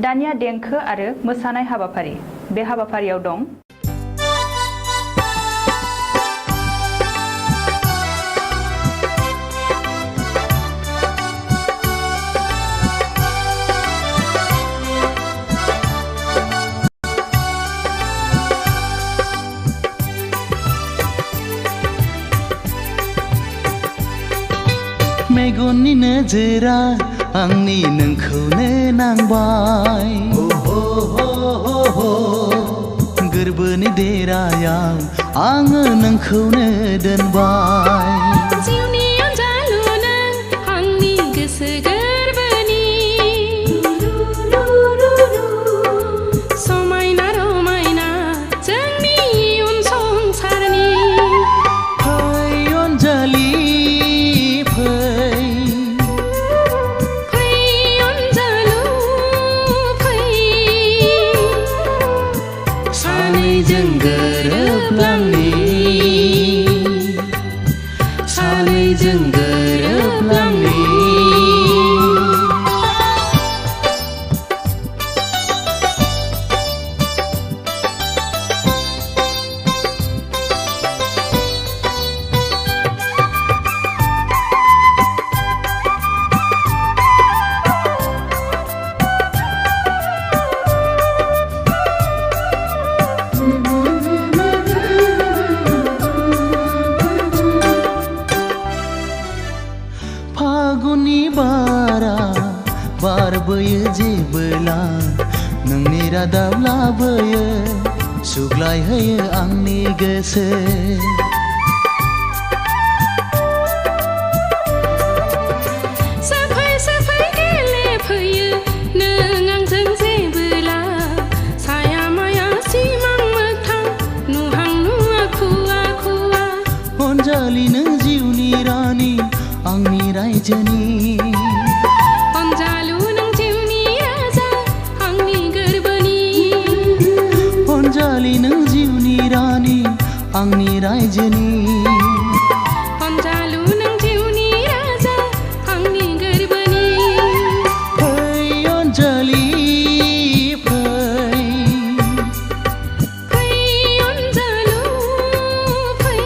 दानिया देंखो आरो मोसानाय हाबाफारि। बे हाबाफारियाव दं मेगननि नोजोरा आंनि नोंखौनो नांबाय गोरबोनि देरायाव आङो नोंखौनो दोनबाय जिउनि अनजालु नों आंनि गोसो गोरबोनि समायना रमायना जोंनि इयुन संसारनि फै अनजालि सानैजों गोरोबलांनि सानैजों गोरोबलांनि फागुननि बारा बारबोयो जेबोला नोंनि रादाब लाबोयो सुग्लायहोयो आंनि गोसो सफै सफै गेलेफैयो नों आंजों जेबोला साया माया सिमां मोगथां नुहां नुवा खुवा खुवा अनजालि नों जिउनि रानि आंनि रायजोनि अनजालु नों जिउनि राजा आंनि गोरबोनि अनजालि नों जिउनि रानि आंनि रायजोनि अनजालु नों जिउनि राजा आंनि गोरबोनि फै अनजालि फै फै अनजालु फै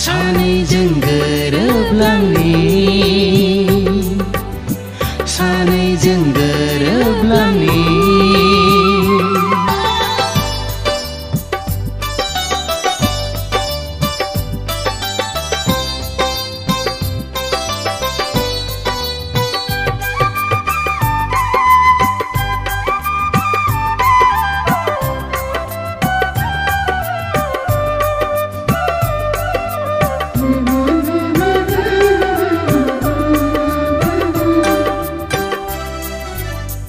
सानैजों गोरोबलांनि सानैजों गोरोबलांनि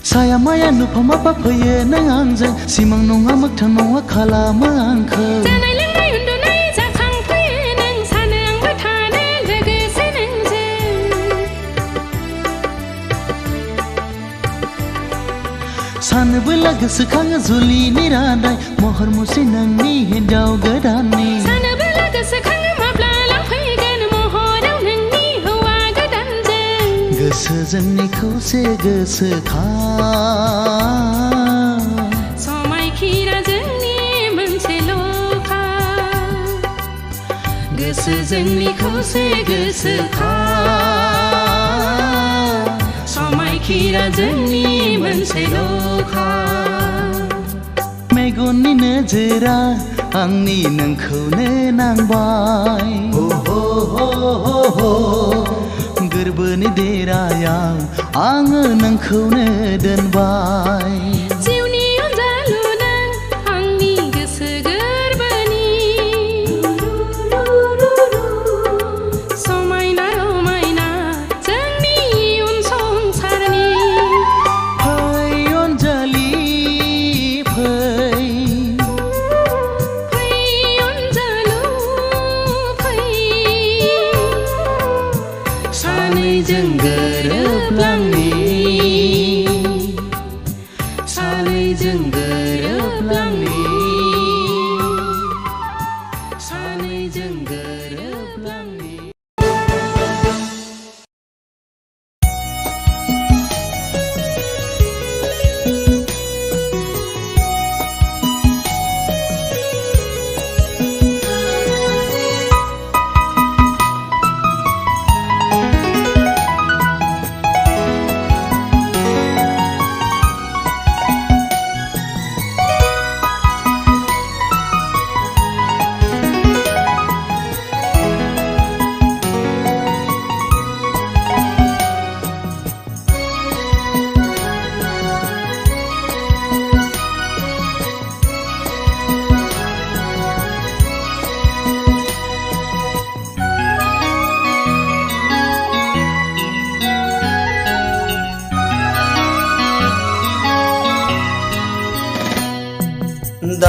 साया माया नुफामा फैयो नों आंजों सिमां नङा मोगथां नङा खालामो आंखौ जानाय लोंनाय उन्दुनाय जाखांफैयो नों सानो आंबो थानो लोगोसे नोंजों सानबोला गोसोखाङो जुलिनि रादाय महर मुस्रि नोंनि हिन्जाव गोदाननि सानबोला गोसोखाङो माब्ला लांफैगोन महराव नोंनि हौवा गोदानजों गोसो जोंनिखौसो गोसोखां समायखिरा जोंनि मोनसेल'खा गोसो जोंनिखौसो गोसोखां समायखिरा जोंनि मोनसेल'खा मेगननि नोजोरा आंनि नोंखौनो नांबाय गोरबोनि देरायाव आङो नोंखौनो दोनबाय जिउनि अनजालु नों आंनि गोसो गोरबोनि समायना रमायना जोंनि इयुन संसारनि फै अनजालि फै फै अनजालु फै सानैजों गोरोबलांनि सानैजों गोरोबलांनि सानैजों गोरोबलांनि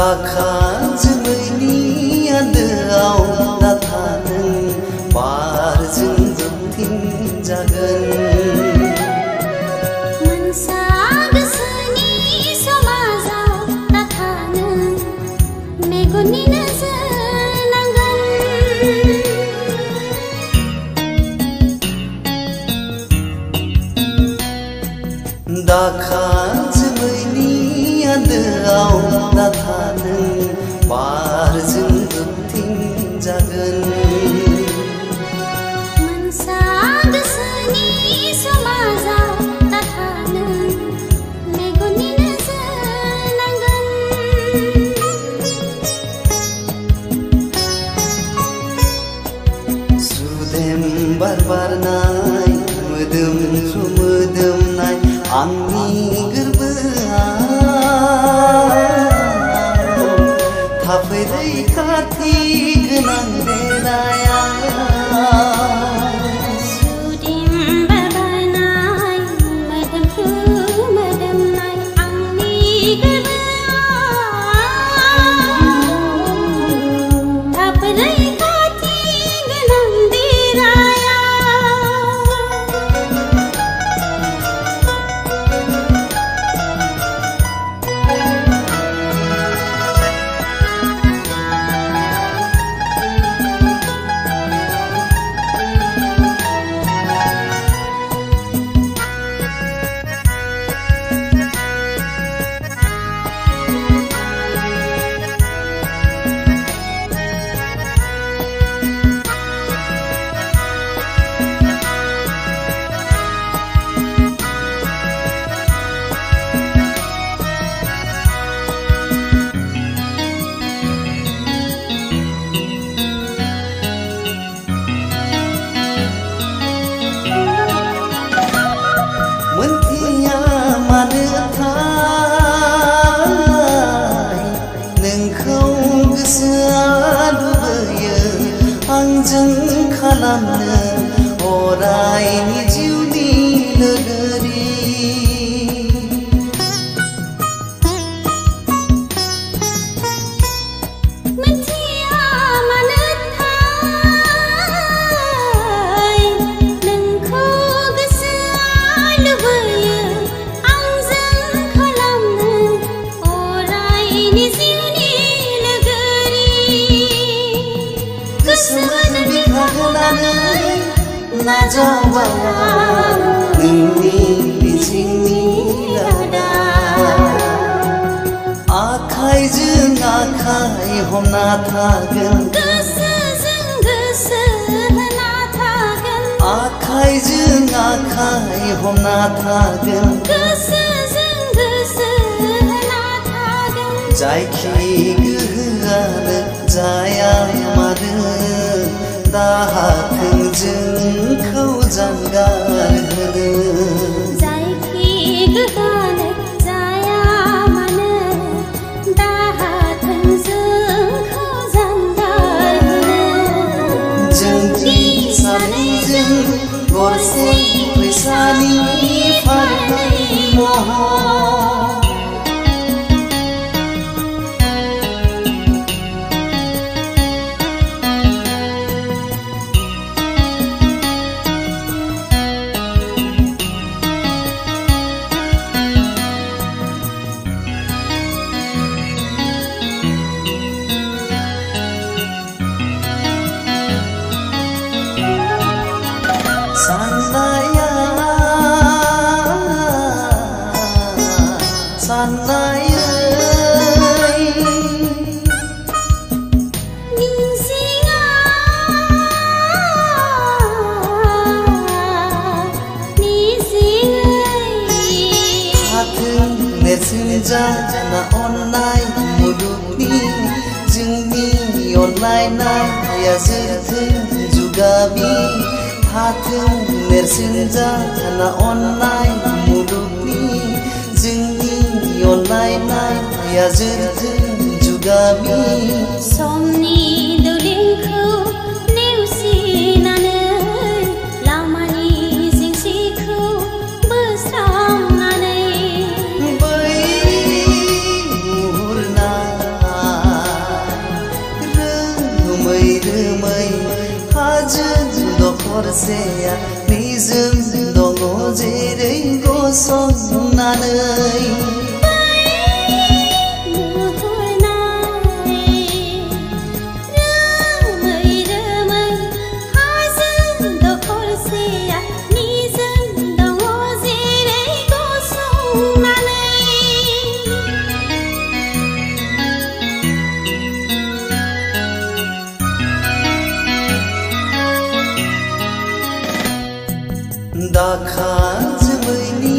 दाखा जोमैनि आन्दोआव नाथा नों बारजों जोंथिंजागोन मोनसा गोसोनि समाजाव नाथा नों मेगननि नोजोर नांगोन दाखा जोमैनि आन्दोआव नाथा नों बारजों जोंथिंजागोन मोनसा गोसोनि समाजाव नाथा नों मेगननि नोजोर नांगोन सुदेम बार बारनाय मोदोमफ्रु मोदोमनाय आंनि गोरबोआव थाफै रैखाथि गोनां देनाया सुदेम बारनाय मोदोमफ्रु मोदोमनाय आंनि गोरबोआव थाफै रैखाथि गोनां देनाया मोनथिया मानोथाय नोंखौ गोसोआ लुबैयो आंजों खालामनो अरायनि जिउनि लोगोरि मोनथिया मानोथाय नोंखौ गोसोआ लुबैयो आंजों खालामनो अरायनि जिउनि लोगोरि गोसोजों बिखा होनानै नाजावबाय नोंनि मिजिंनि रादा आखाइजों आखाइ हमना थागोन गोसोजों गोसो होना थागोन आखाइजों आखाइ हमना थागोन गोसोजों गोसो होना थागोन जायखि गोहोआनो जाया मानो दाहाथों जोंखौ जानगार होनो जायखि गोहोआनो जाया मानो दाहाथों जोंखौ जानगार होनो जोंनि सानैजों गरसे फैसानि फारनै महर साननाया साननायै मिजिंआ मिजिङै हाथों नेरसोन जाना अननाय मुलुगनि जोंनि अनलायनाया जोरथों जुगामि हाथों नेरसोन जाना अननाय मुलुगनि जोंनि अनलायनाया जोरथों जुगामि समनि दौलेंखौ नेवसिनानै लामानि जेंसिखौ बोस्रांनानै बै मुहुरना दखरसेया निजोम दङ जेरै गसंनानै दाखा जोमैनि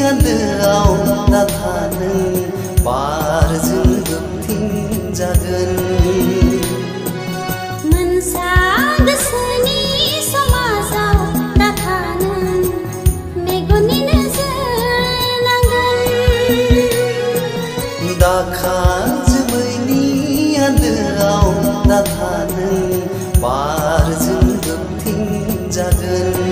आन्दोआव नाथा नों बारजों गोबथिंजागोन मोनसा गोसोनि समाजाव नाथा नों मेगननि नोजोर नांगोन दाखा जोमैनि आन्दोआव नाथा नों बारजों गोबथिंजागोन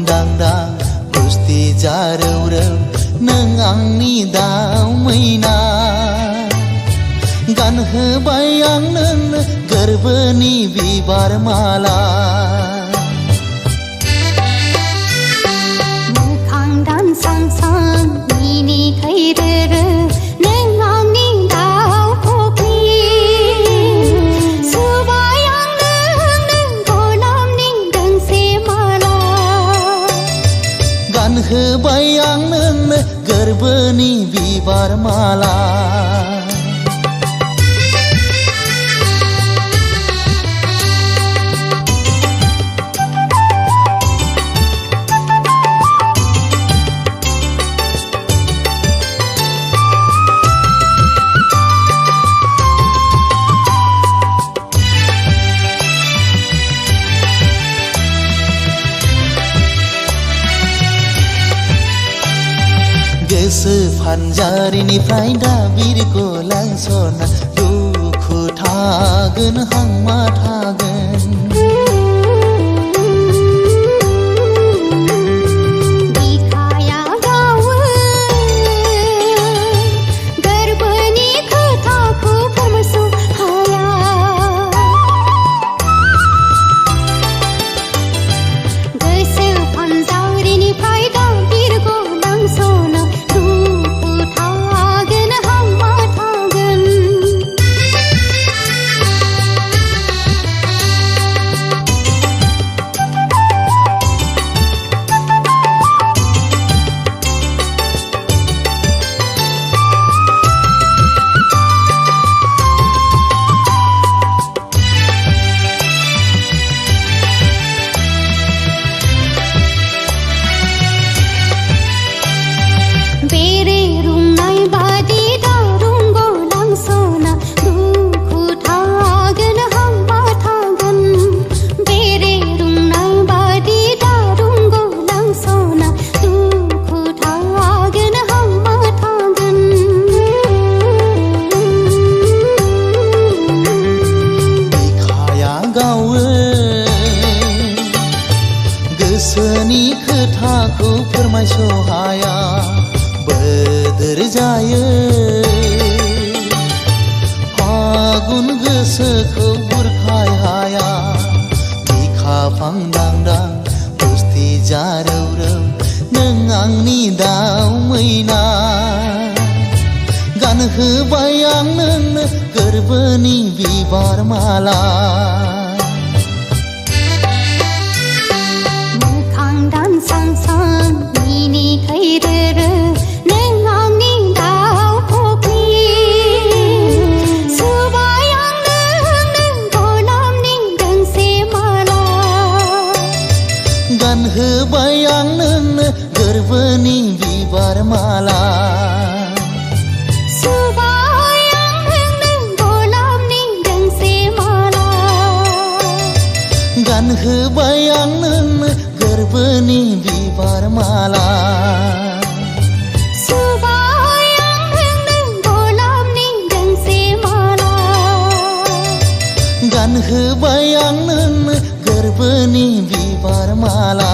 दांदां गुस्ति जारौरौ नों आंनि दाउ मैना गानहोबाय आं नोंनो गोरबोनि बिबार माला मोखां दानसांसां मिनिखैरोरो नों आंनि दाउ फख्रि सुबाय आं नोंनो गलाबनि दोंसे माला गानहोबाय आं नोंनो गोरबोनि बिबार माला गोसो फानजारिनिफ्राय दाबिर गलांसना दुखु थागोन हांमा थागोन बिखाया गावो गोरबोनि खोथाखौ फोरमायस' हाया गोसो फानजारिनिफ्राय दाबिर गलांसना बेरे रुंनाय बादि दारुं गलांसना दुखु थागोन हांमा थागोन बेरे रुंनाय बादि दारुं गलांसना दुखु थागोन हांमा थागोन बिखाया गावो गोसोनि खोथाखौ फोरमायस' हाया बोदोर जायो फागुन गोसोखौ बुरखाय हाया बिखा फांदांदां गुस्ति जारौरौ नों आंनि दाउ मैना गानहोबाय आं नोंनो गोरबोनि बिबार माला मोखां दानसांसां मिनिखैरोरो नों आंनि दाउ फख्रि सुबाय आं नोंनो गलाबनि दोंसे माला गानहोबाय आं नोंनो गोरबोनि बिबार माला सुबाय गानहोबाय आं नोंनो गोरबोनि बिबार माला सुबाय आं नोंनो गलाबनि दोंसे माला गानहोबाय आं नोंनो गोरबोनि बिबार माला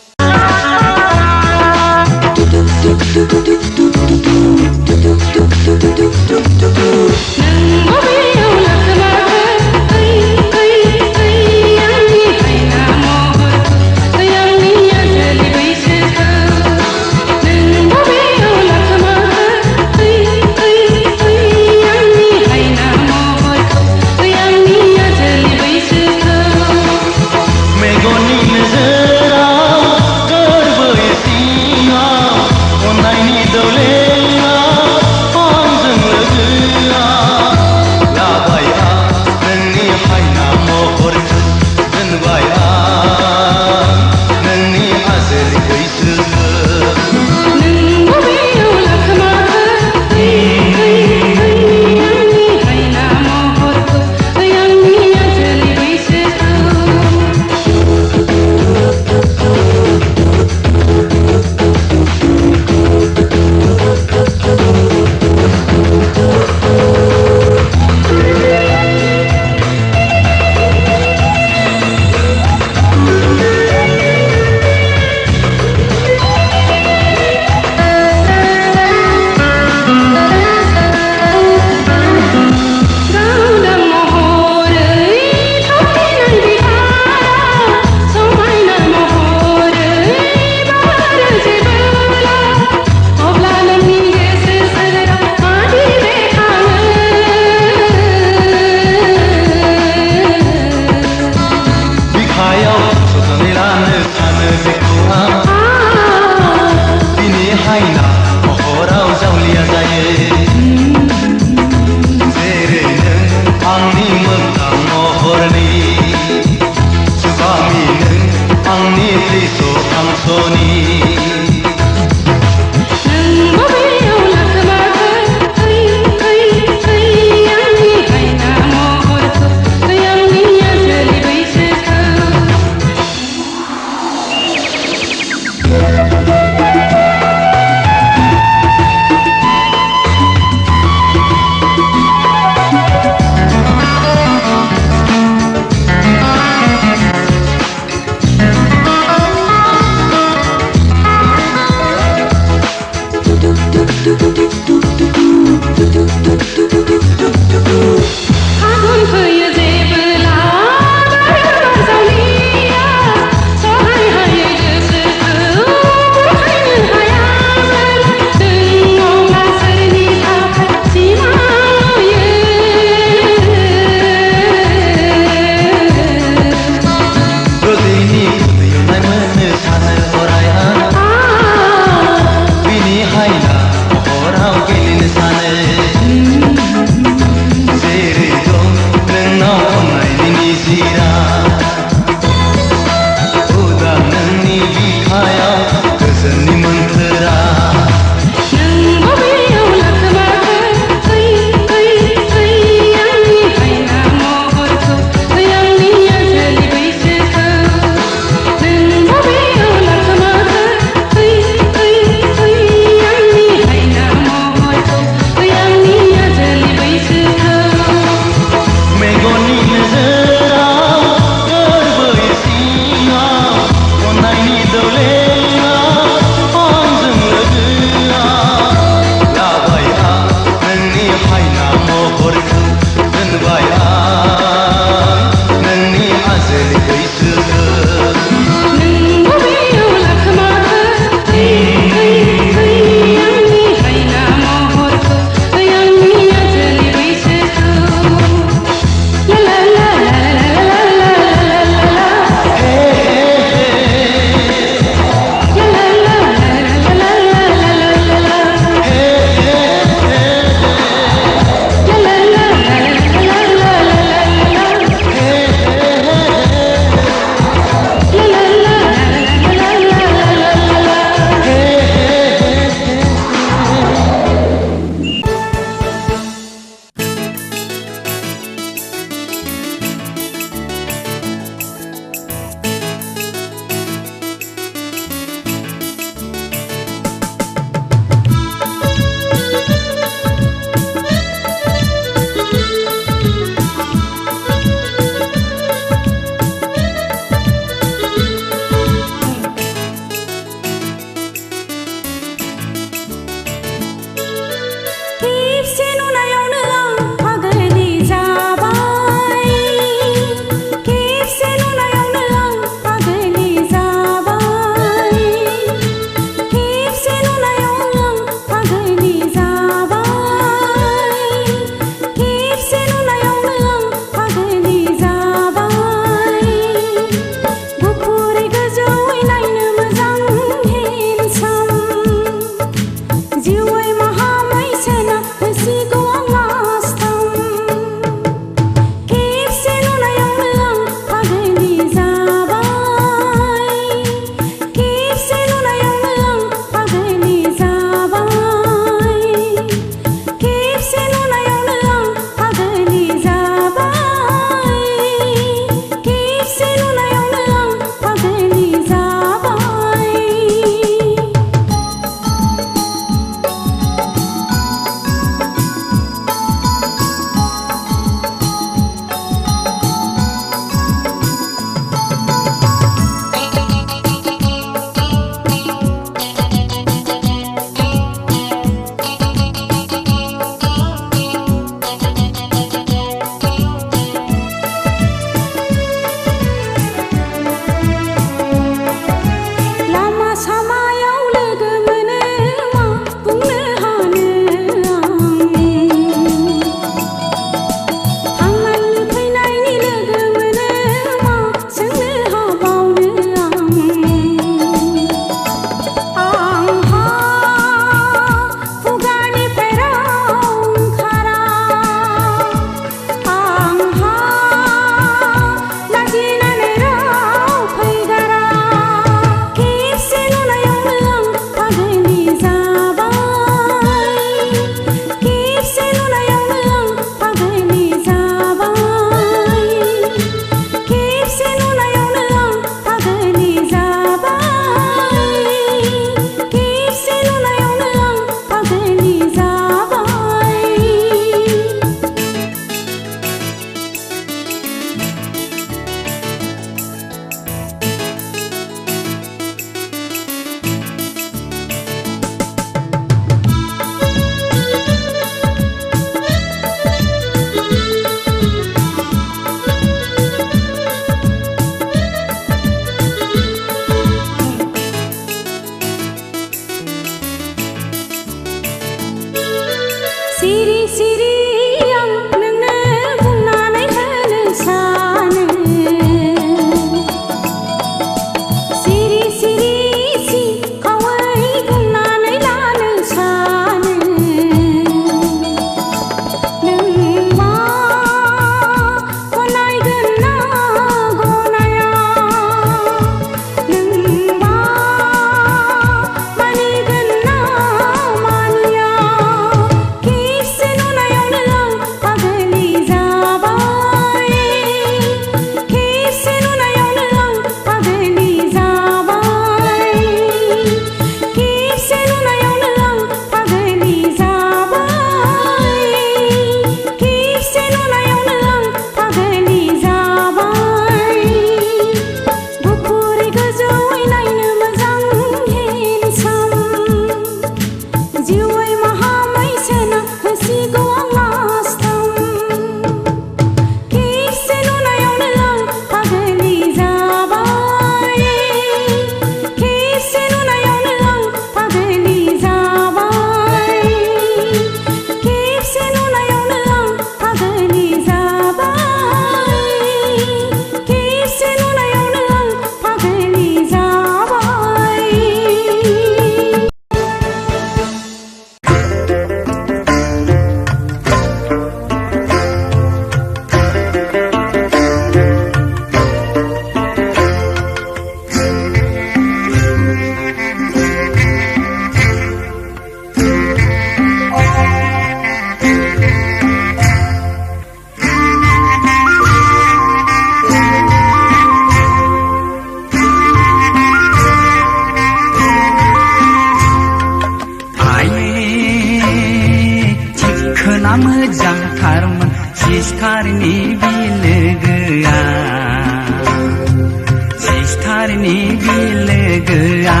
सिस्टारनि बिलोगोआ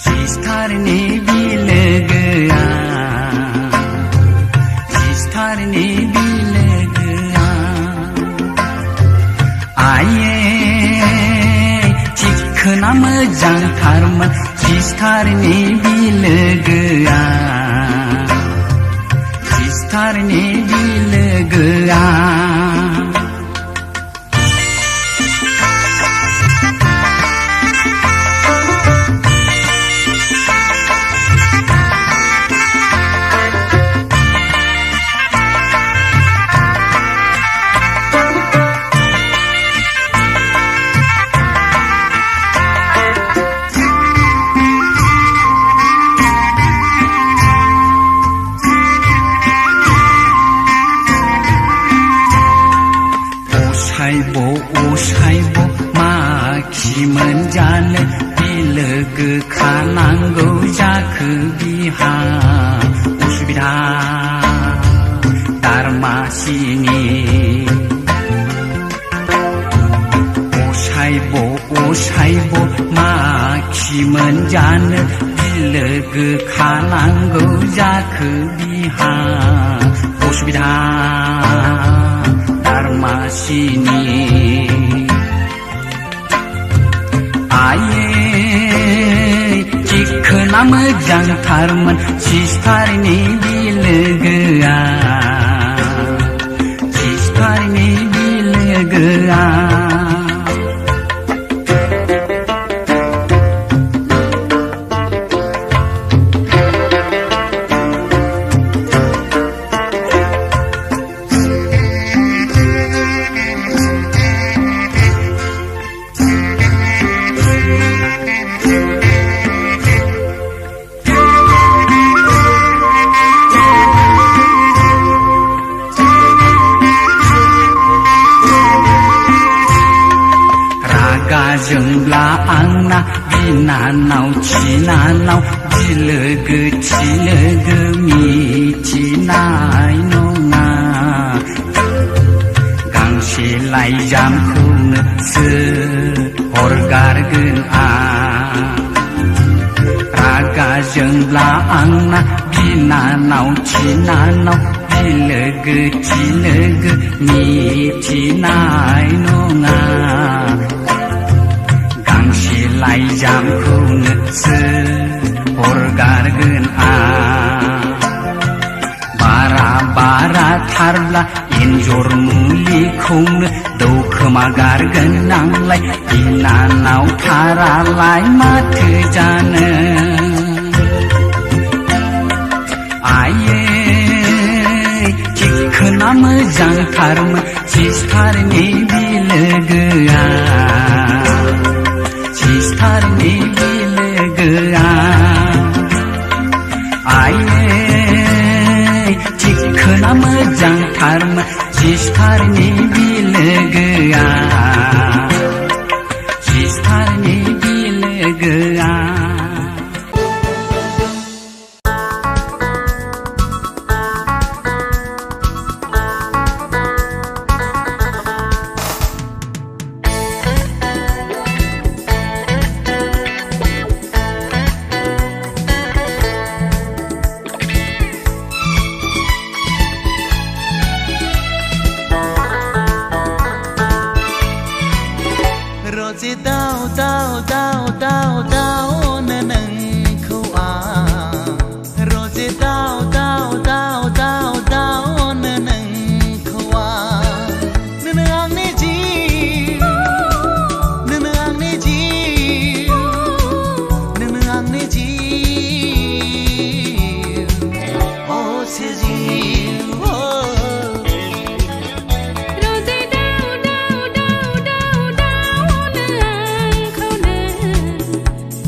सिस्टारनि बिलोगोआ सिस्टारनि बिलोगोआ आये थिखोना मोजांथारमोन सिस्टारनि बिलोगोआ सिस्टारनि बिलोगोआ असाइब माखि मोनजानो बिलोगो खानांगौ जाखो बिहा उसुबिदा दारमासिनि असाइब माखि मोनजानो बिलोगो खानांगौ जाखो बिहा उसुबिदा दारमासिनि आये थिखोना मोजांथारमोन सिस्टारनि बिलोगोआ सिस्टारनि बिलोगोआ जोंब्ला आंना बिनानाव थिनानाव बिलोगो थिलोगो मिथिनाय नङा गांसे लाइजामखौनो हरगारगोन आं रागा जोंब्ला आंना बिनानाव थिनानाव बिलोगो थिलोगो मिथिनाय नङा लाइजामखौनो हरगारगोन आं बारा थारब्ला एन्जर मुलिखौनो दौखोमा गारगोन आंलाय बिनानाव थारालाय माथो जानो आये थिखोना मोजांथारमोन सिस्टारनि बिलोगोआ सिस्टारनि बिलोगोआ आये थिखोना मोजांथारमोन सिस्टारनि बिलोगोआ सिस्टारनि बिलोगोआ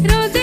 Rose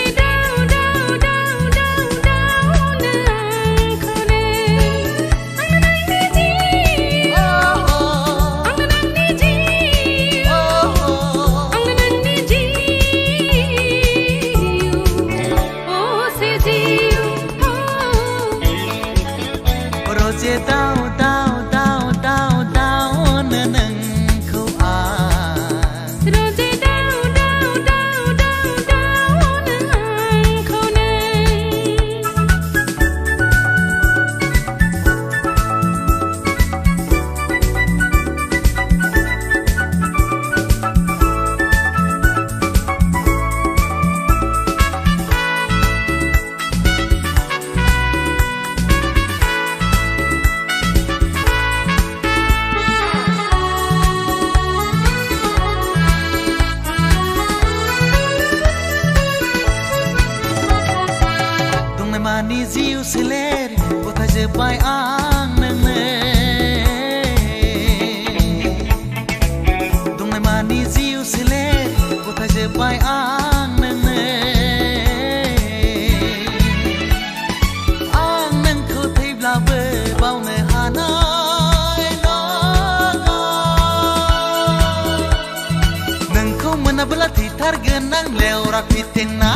सोलेर गथायजोब्बाय आं नोंनो दंनाय मानि जिउ सोलेर गथायजोब्बाय आं नोंनो आं नोंखौ थैब्लाबो बावनो हानाय नङा नोंखौ मोनाब्ला थैथारगोन आं लेवरा फिटेंना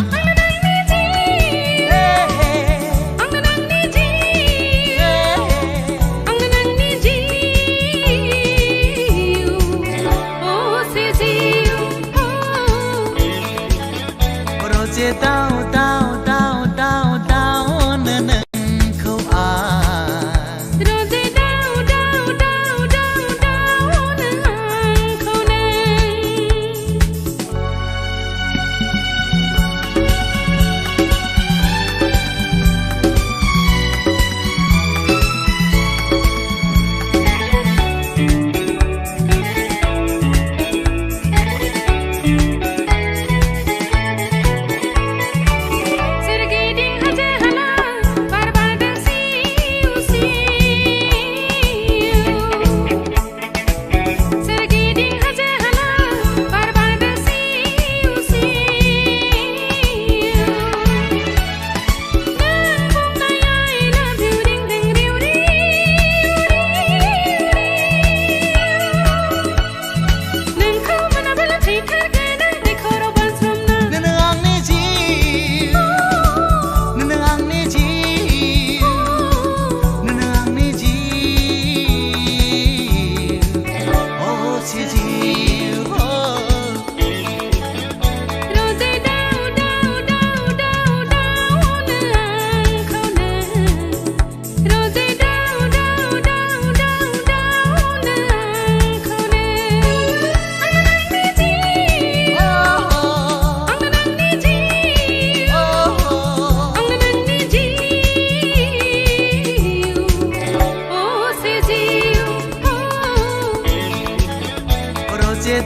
Dao dao dao dao dao nengkau ah Rose dao dao dao dao dao nengkau neng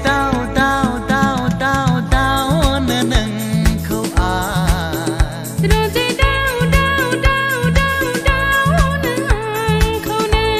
Dao dao dao dao dao nengkau ah Rose dao dao dao dao dao nengkau neng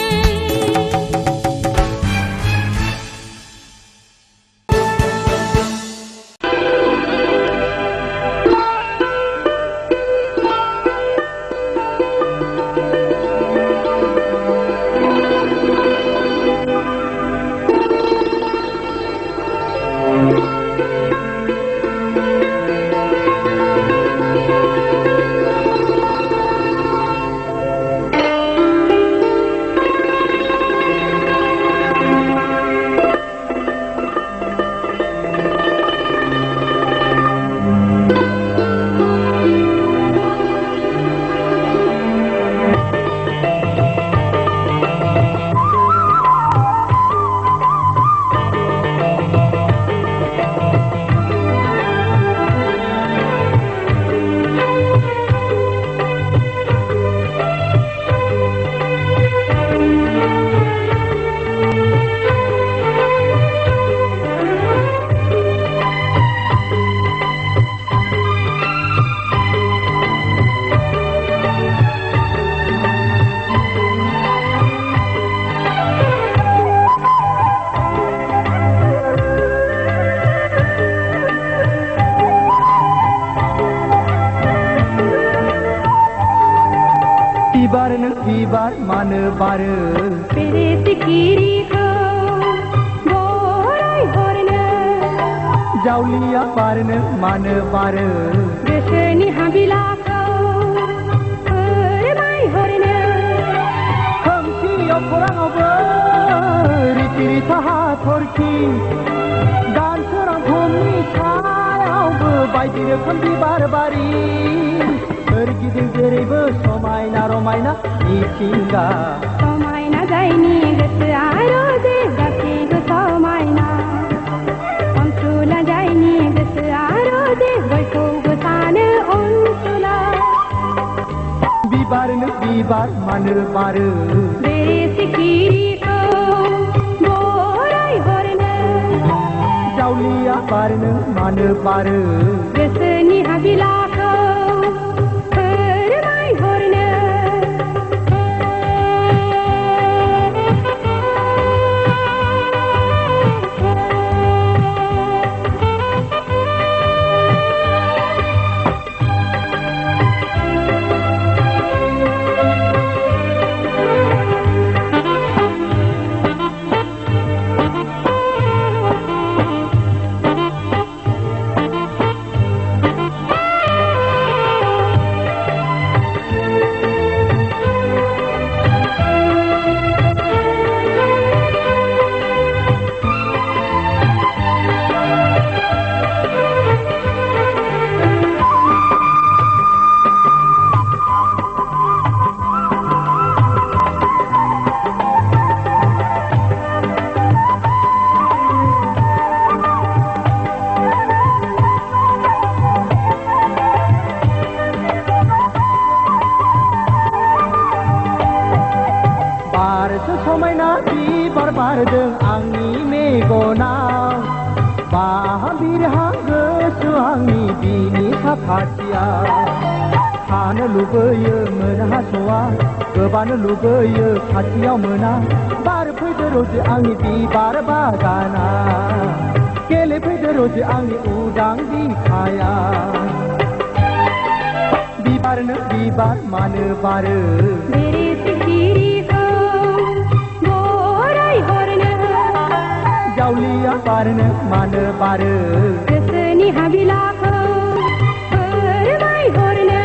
Bibar neng bibar mana baru Pere sikiri ko Borai horna Jaulia baru neng mana baru Beseni habila ko Permai horna Kamsi yang kurang apa Riti taha thorki Dan serang bumi sayau Baidi rekam bibar bari Pergi जेरैबो समायना रमायना मिथिंगा समायना जायनि गोसोआ रोजे गासैबो समायना अनसुला जायनि गोसोआ रोजे बयखौबो सानो अनसुला बिबारनो बिबार मानो बारो बे सिखिरिखौ बराय हरनो जावलिया बारनो मानो बारो गोसोनि हाबिलाखौ फोरमाय हरनो बारदों आंनि मेगनाव बाबिरहां गोसो आंनि बिनि साखाथियाव थानो लुबैयो मोनहास'आ गोबानो लुबैयो खाथियाव मोना बारफैदो रजे आंनि बिबार बागाना गेलेफैदो रजे आंनि उदां बिखाया बिबारनो बिबार मानो बारो बेरे सिखिरिखौ बरायहरनो जावलिया बारनो मानो बारो गोसोनि हाबिलाखौ फोरमायहरनो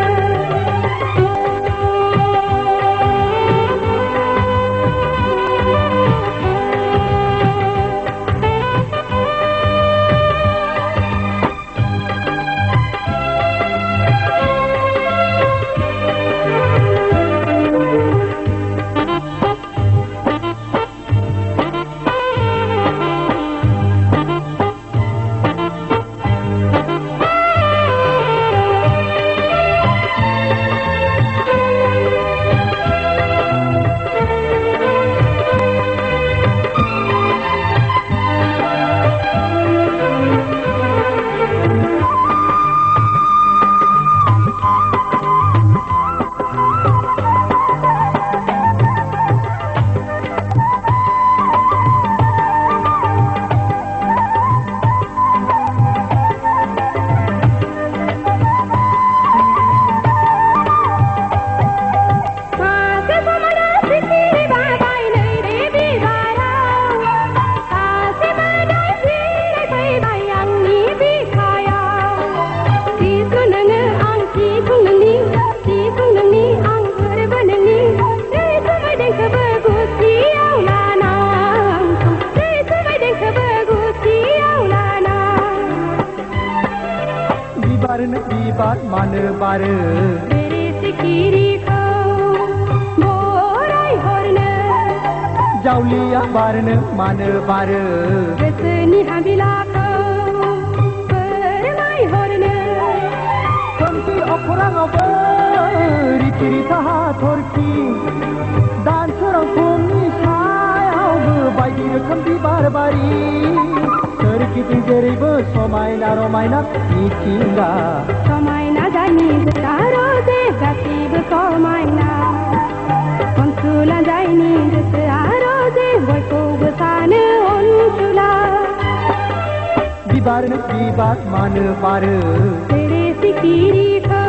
बिबार मानो बारो बेरे सिखिरिखौ बरायहरनो जावलिया बारनो मानो बारो गोसोनि हाबिलाखौ फोरमायहरनो खोमसि अखराङावबो रिथि रिथा हाथरखि दानसोरां फुंनि सायावबो बायदि रोखोम बिबार बारि सोरगिदिं जेरैबो समायना रमायना मिथिंगा समायना जायनि गोसोआ रजे गासैबो समायना अनसुला जायनि गोसोआ रजे बयखौबो सानो अनसुला बिबारनो बिबार मानो बारो बेरे सिखिरिखौ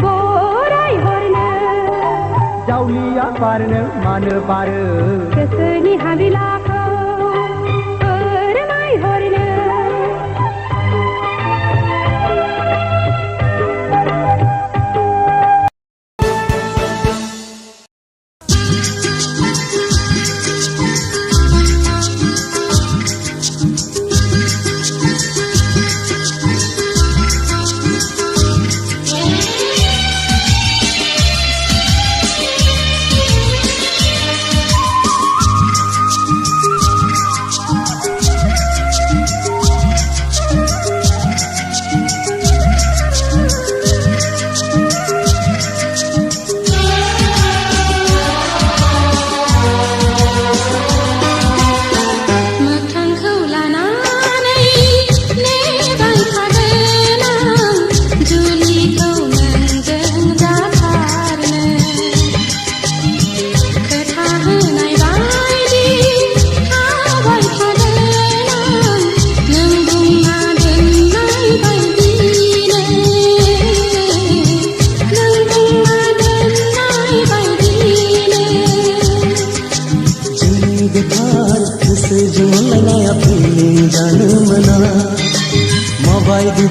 बरायहरनो जावलिया बारनो मानो बारो गोसोनि हाबिलाखौ फोरमायहरनो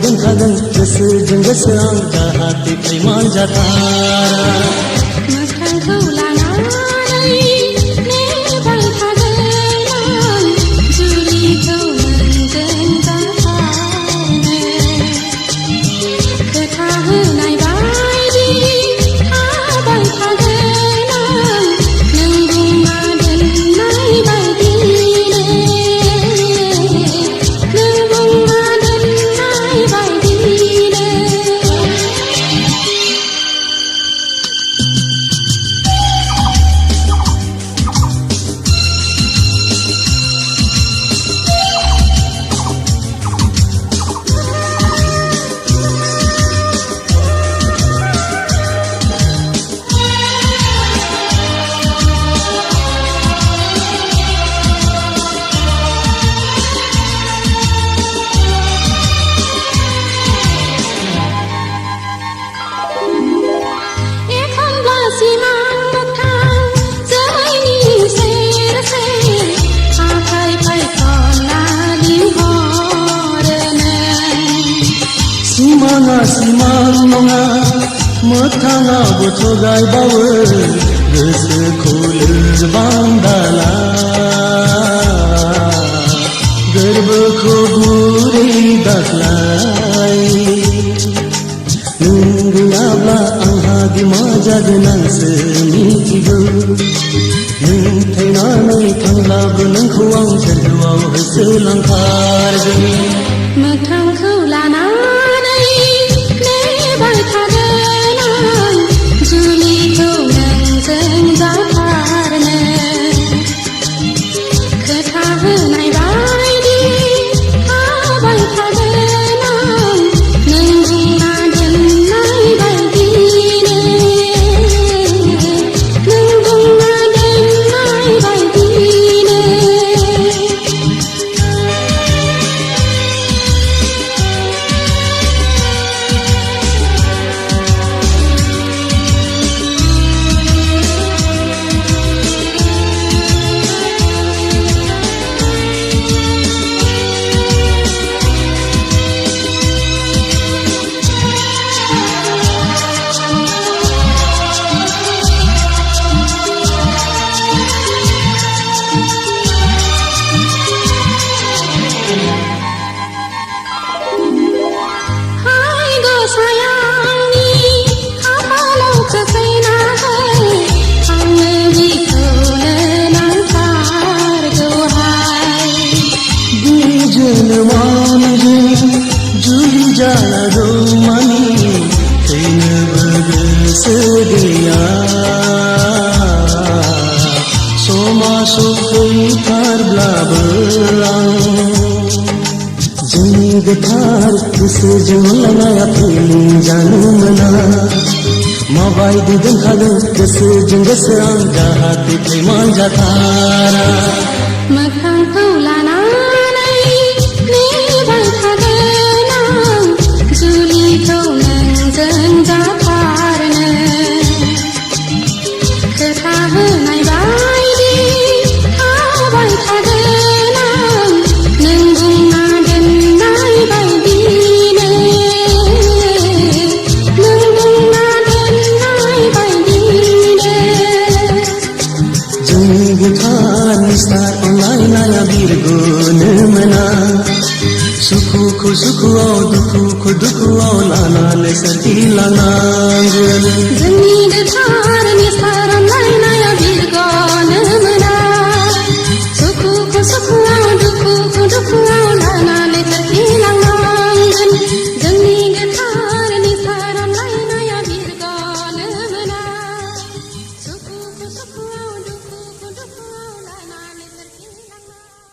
दोनखादों गोसोजों गोसो आं जाहाथे खैमान जाथारा मोखांखौ लानानै नेबाय थागोन आं जुलिखौ मोनगोन जाथारनो खोथा होनाय बायदि थाबाय थागोन आं नों बुंना दोननाय बायदिनो नों बुंना दोननाय बायदिनो Simanga simang nonga Mothanga botogai bawe Gosoखौ लोरबां दाला गोरबोखौ गुरै दाख्लाय नों गैयाब्ला आंहा बिमा जागोन आंसो मिथिगौ नों थैनानै थांब्लाबो नोंखौ आं सोरगोआव होसोलांथारगोन मोखांखौ लानानै नेबाय थागोन आं जुलिखौ नोंजों जाथारनो खोथा होनाय बायदि थाबाय थागोन आं नों बुंना दोननाय बायदिनो नों बुंना दोननाय बायदिनो गोथार गोसोजों लाया फैलि जानो मोना माबायदि दोनखागोन गोसोजों गोसो आं जाहाथे थैमान जाथारा मोखांखौ लानानै नेबाय थागोन आं जुलिखौ नोंजों जाथारनो खोथा होनाय बायदि थाबाय थागोन आं नों बुंना दोननाय बायदिनो नों बुंना दोननाय बायदिनो जोंनि गोथार निस्थार अनलायनाया बिरग'नो मोना सुखुखौ सुखुआव दुखुखौ दुखुआव लानानै सोरजिलांनांगोन जोंनि गोथार निस्थार अनलायनाया बिरग'नो मोना सुखुखौ सुखुआव दुखुखौ दुखुआव लानानै सोरजिलांनांगोन जोंनि गोथार निस्थार अनलायनाया बिरग'नो मोना सुखुखौ सुखुआव दुखुखौ दुखुआव लानानै सोरजिलांनांगोन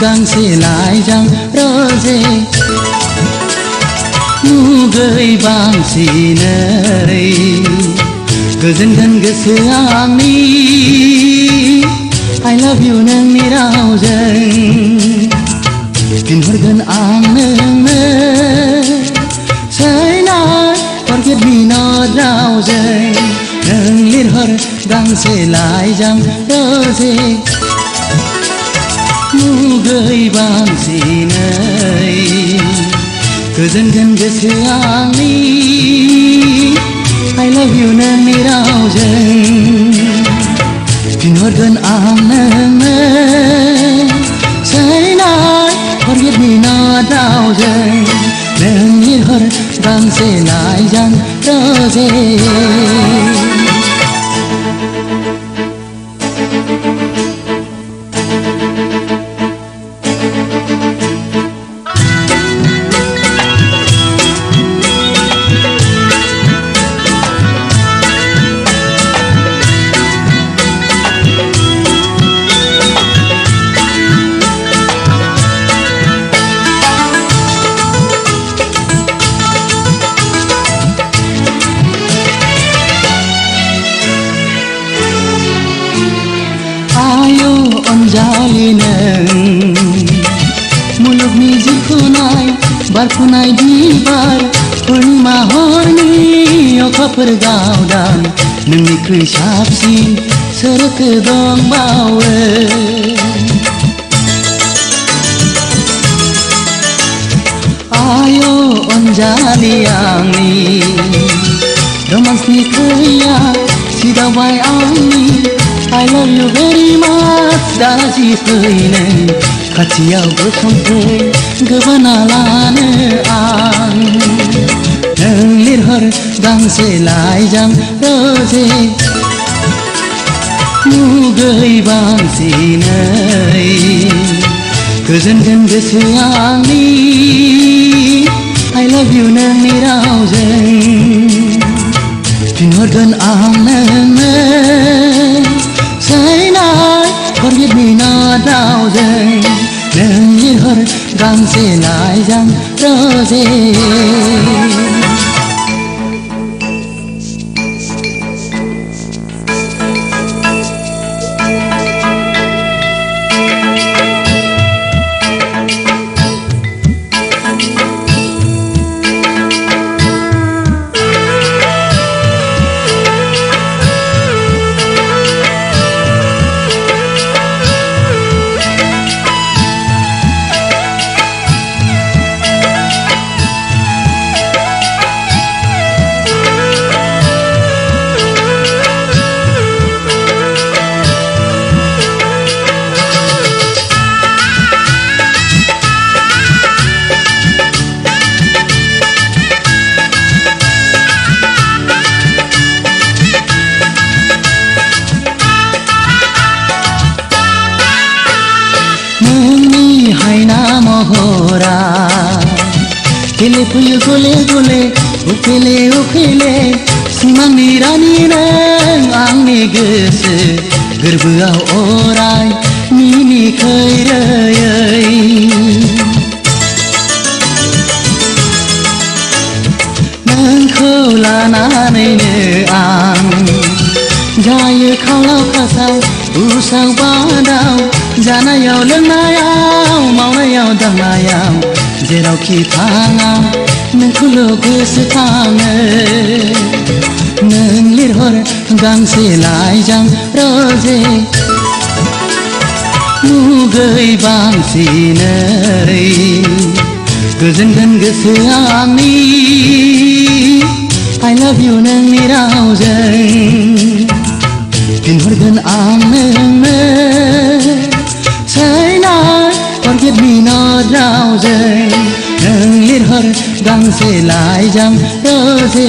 गांसे लाइजां रोजे मुगै बांसिनै गोजोनगोन गोसो आंनि I love you नोंनि रावजों फिनहरगोन आं नोंनो Say not forget me not रावजों नों लिरहर गांसे लाइजां रोजे मुगै बांसिनै गोजोनगोन गोसो आंनि I love you नोंनि रावजों फिनहरगोन आं नोंनो Say not forget me not रावजों नोंनि हर गांसे लाइजां रोजे अनजालि नों मुलुगनि जिखुनाय बारफुनाय बिबार पुर्णिमा हरनि अखाफोर गावदां नोंनिख्रुइ साबसिन सोरथो दंबावो आय' अनजालि आंनि रोमान्सनि खैया सिदावबाय आंनि I love you very much दाजि फै नों खाथियाव गसंफै गोबाना लानो आं नों लिरहर गांसे लाइजां रोजे मुगै बांसिनै गोजोनगोन गोसोआ आंनि I love you नोंनि रावजों फिनहरगोन आं नोंनो Say not, forget me not रावजों नों लिरहर गांसे लाइजां रोजे महरा खेले फैयो गले गले उखेले उखेले सिमांनि रानि नों आंनि गोसो गोरबोआव अराय मिनिखैरोयै नोंखौ लानानैनो आं जायो खावलाव खासाव उसाव बादाव जानायाव लोंनायाव मावनायाव दांनायाव जेरावखि थाङा नोंखौल' गोसोखाङो नों लिरहर गांसे लाइजां रोजे मुगै बांसिनै गोजोनगोन गोसोआ आंनि I love you नोंनि रावजों फिनहरगोन आं नोंनो Say not, forget me not रावजों नों लिरहर गांसे लाइजां रोजे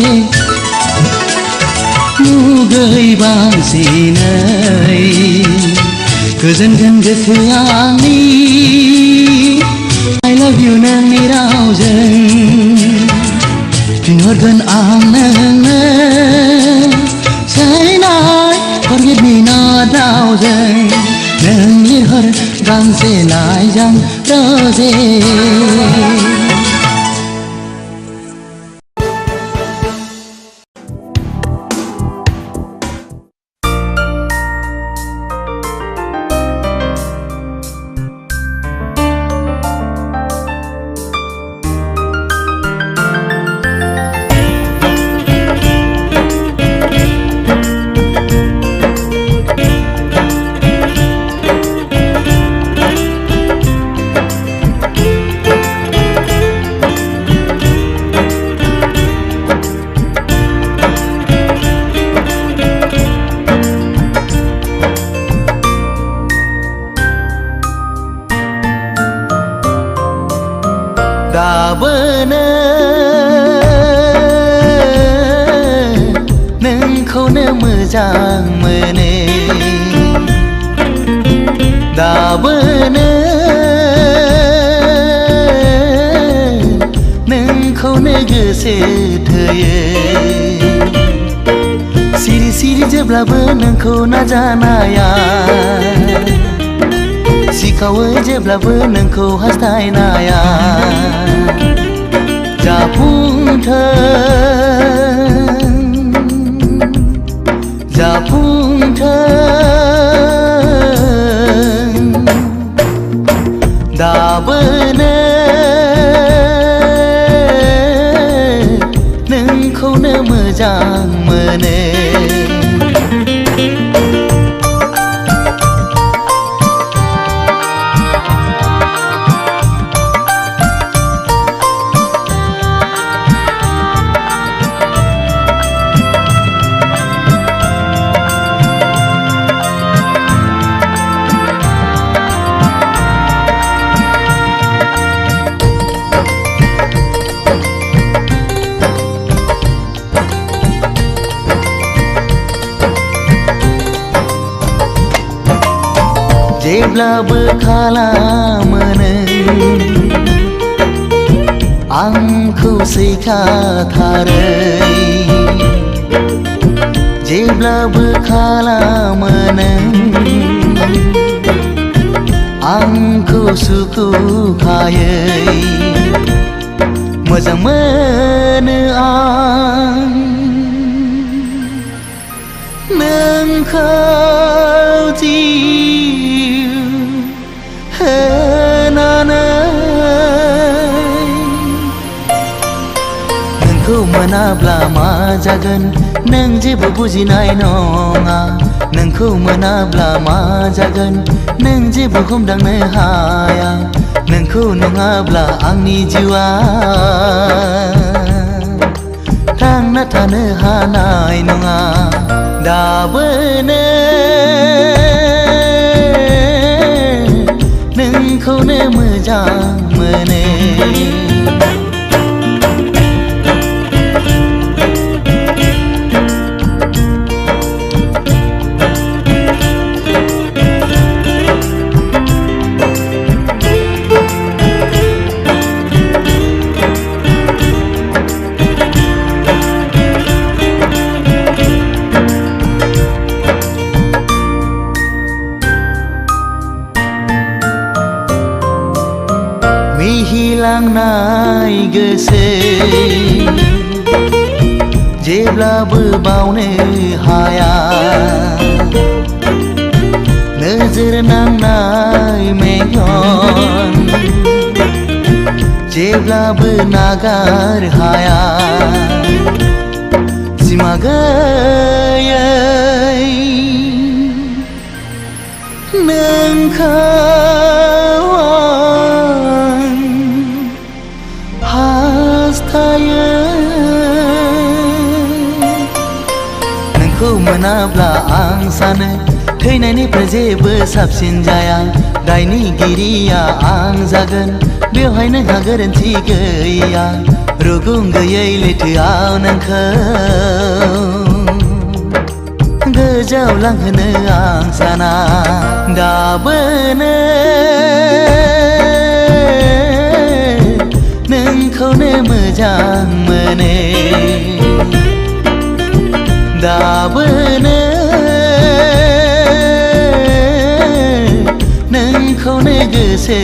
मुगै बांसिनै गोजोनगोन गोसोआ आंनि I love you नोंनि रावजों फिनहरगोन आं नोंनो Say not, forget me not रावजों नों लिरहर गांसे लाइजां रोजे दाबोनो नोंखौनो मोजां मोनो दाबोनो नोंखौनो गोसो थोयो सिरि सिरि जेब्लाबो नोंखौ नाजानाया सिखावो जेब्लाबो नोंखौ हास्थायनाया जाफुंथों दाबोनो नोंखौनो मोजां मोनो जेब्लाबो खालामो नों आंखौ सैखाथारै जेब्लाबो खालामो नों आंखौ सुखुखायै मोजां मोनो आं नोंखौ नोंखौ मोनाब्ला मा जागोन नों जेबो बुजिनाय नङा नोंखौ मोनाब्ला मा जागोन नों जेबो हमदांनो हाया नोंखौ नङाब्ला आंनि जिउआ थांना थानो हानाय नङा दाबोनो नोंखौनो मोजां मोनो मिहिलांनाय गोसो जेब्लाबो बावनो हाया नोजोर नांनाय मेगन जेब्लाबो नागार हाया सिमा गैयै नोंखौ नोंखौ मोनाब्ला आं सानो थैनायनिफ्राय जेबो साबसिन जाया दायनिगिरिया आं जागोन बेवहाय नोंहा गोरोन्थि गैया रुगुं गैयै लैथोआव नोंखौ गोजाव लांहोनो आं साना दाबोनो नोंखौनो मोजां मोनो दाबोनो नोंखौनो गोसो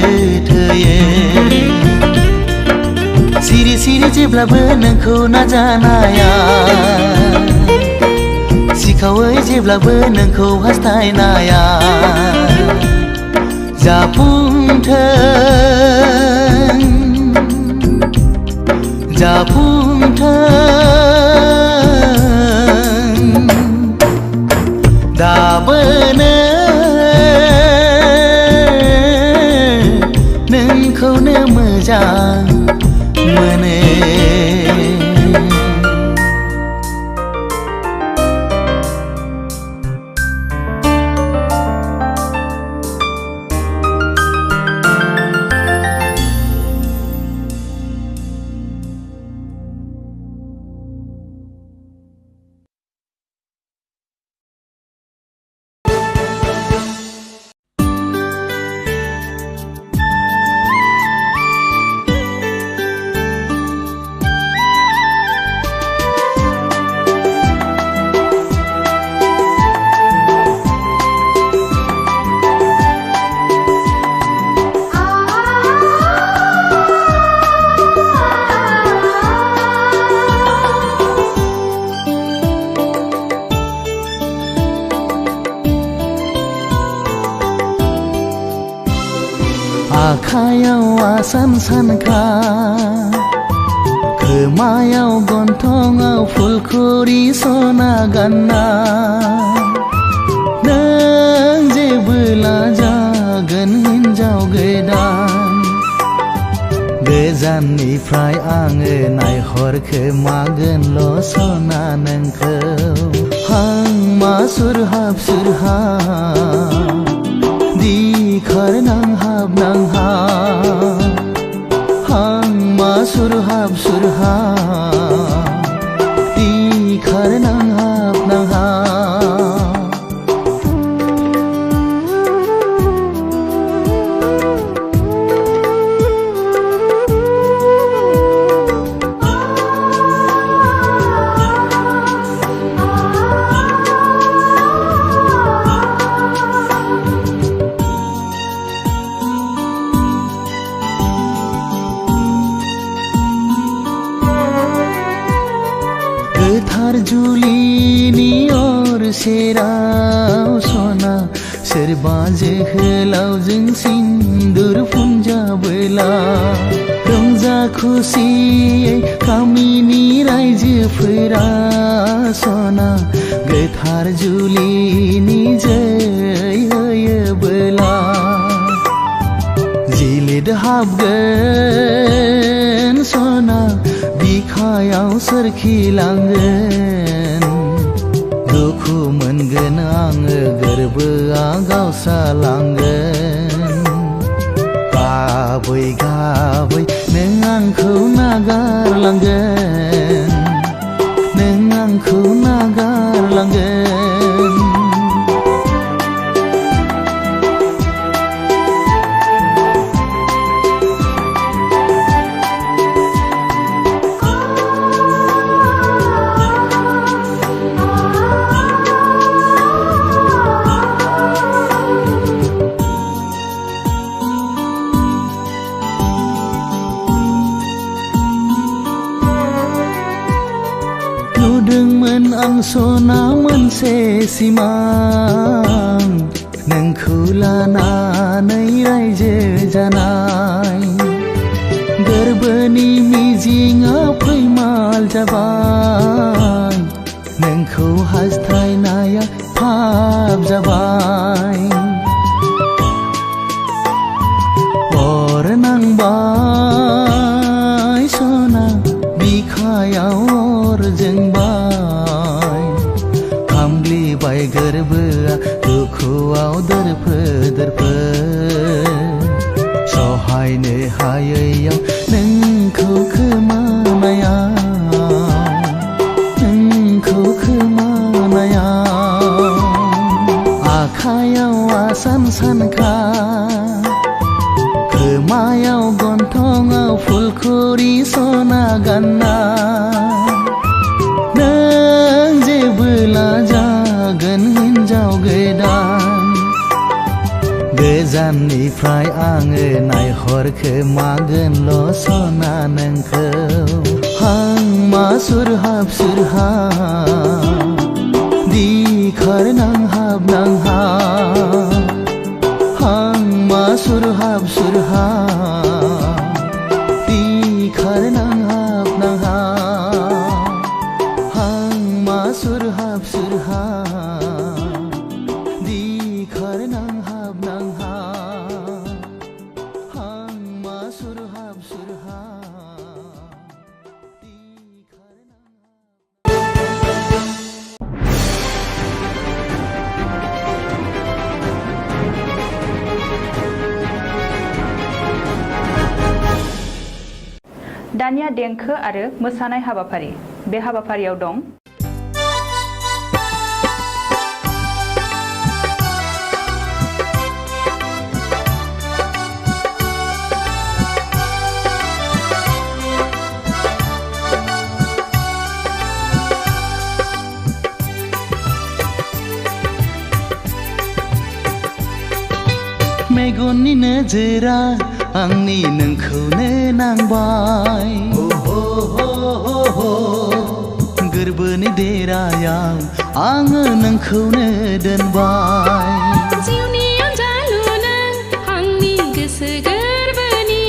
थोयो सिरि सिरि जेब्लाबो नोंखौ नाजानाया सिखावै जेब्लाबो नोंखौ हास्थायनाया जाफुंथों दाबोनो नोंखौनो मोजां मोनो आसान सानखा खोमायाव गन्थङाव फुलखुरि सना गानना नों जेबोला जागोन हिन्जाव गोदान गोजाननिफ्राय आङो नायहरखोमागोनल' सना नोंखौ हांमा सुरहाब सुरहाब दिखार नांहाब नांहाब हांमा सुरहाब सुरहाब दिखार नांहाब नांहाब गोथार जुलिनि अर सेराव सना सोरबा जोहोलावजों सिन्दुर फुनजाबोला रंजा खुसियै गामिनि रायजोफोरा सना गोथार जुलिनि जै होयोबोला जिलिद हाबगोन सना बिखायाव सोरखिलांगोन दुखु मोनगोन आङो गोरबोआ गावस्रालांगोन गाबै गाबै नों आंखौ नागारलांगोन नों आंखौ नागारलांगोन नुदोंमोन आं सना मोनसे सिमां नोंखौ लानानै रायजो जानाय गोरबोनि मिजिंआ फैमाल जाबाय नोंखौ हास्थायनाया फाब जाबाय अर नांबाय सना बिखायाव अर जोंबाय खामग्लिबाय गोरबोआ दुखुआव दोरफो दोरफो सहायनो हायैयाव नोंखौ खोमानायाव आखायाव आसान सानखा खोमायाव गन्थङाव फुलखुरि सना गानना नों जेबोला जागोन हिन्जाव गोदान गोजाननिफ्राय आङो नायहरखोमागोनल' सना नोंखौ हांमा सुरहाब सुरहाब दिखार नांहाब नांहाब हांमा सुरहाब सुरहाब दिखार नांहाब नांहाब हांमा सुरहाब सुरहाब दिखार नांहाब नांहाब हांमा सुरहाब सुरहाब दिखार दानिया देंखो आरो मोसानाय हाबाफारि बे हाबाफारियाव दं मेगननि नोजोरा आंनि नोंखौनो नांबाय गोरबोनि देरायाव आङो नोंखौनो दोनबाय जिउनि अनजालु नों आंनि गोसो गोरबोनि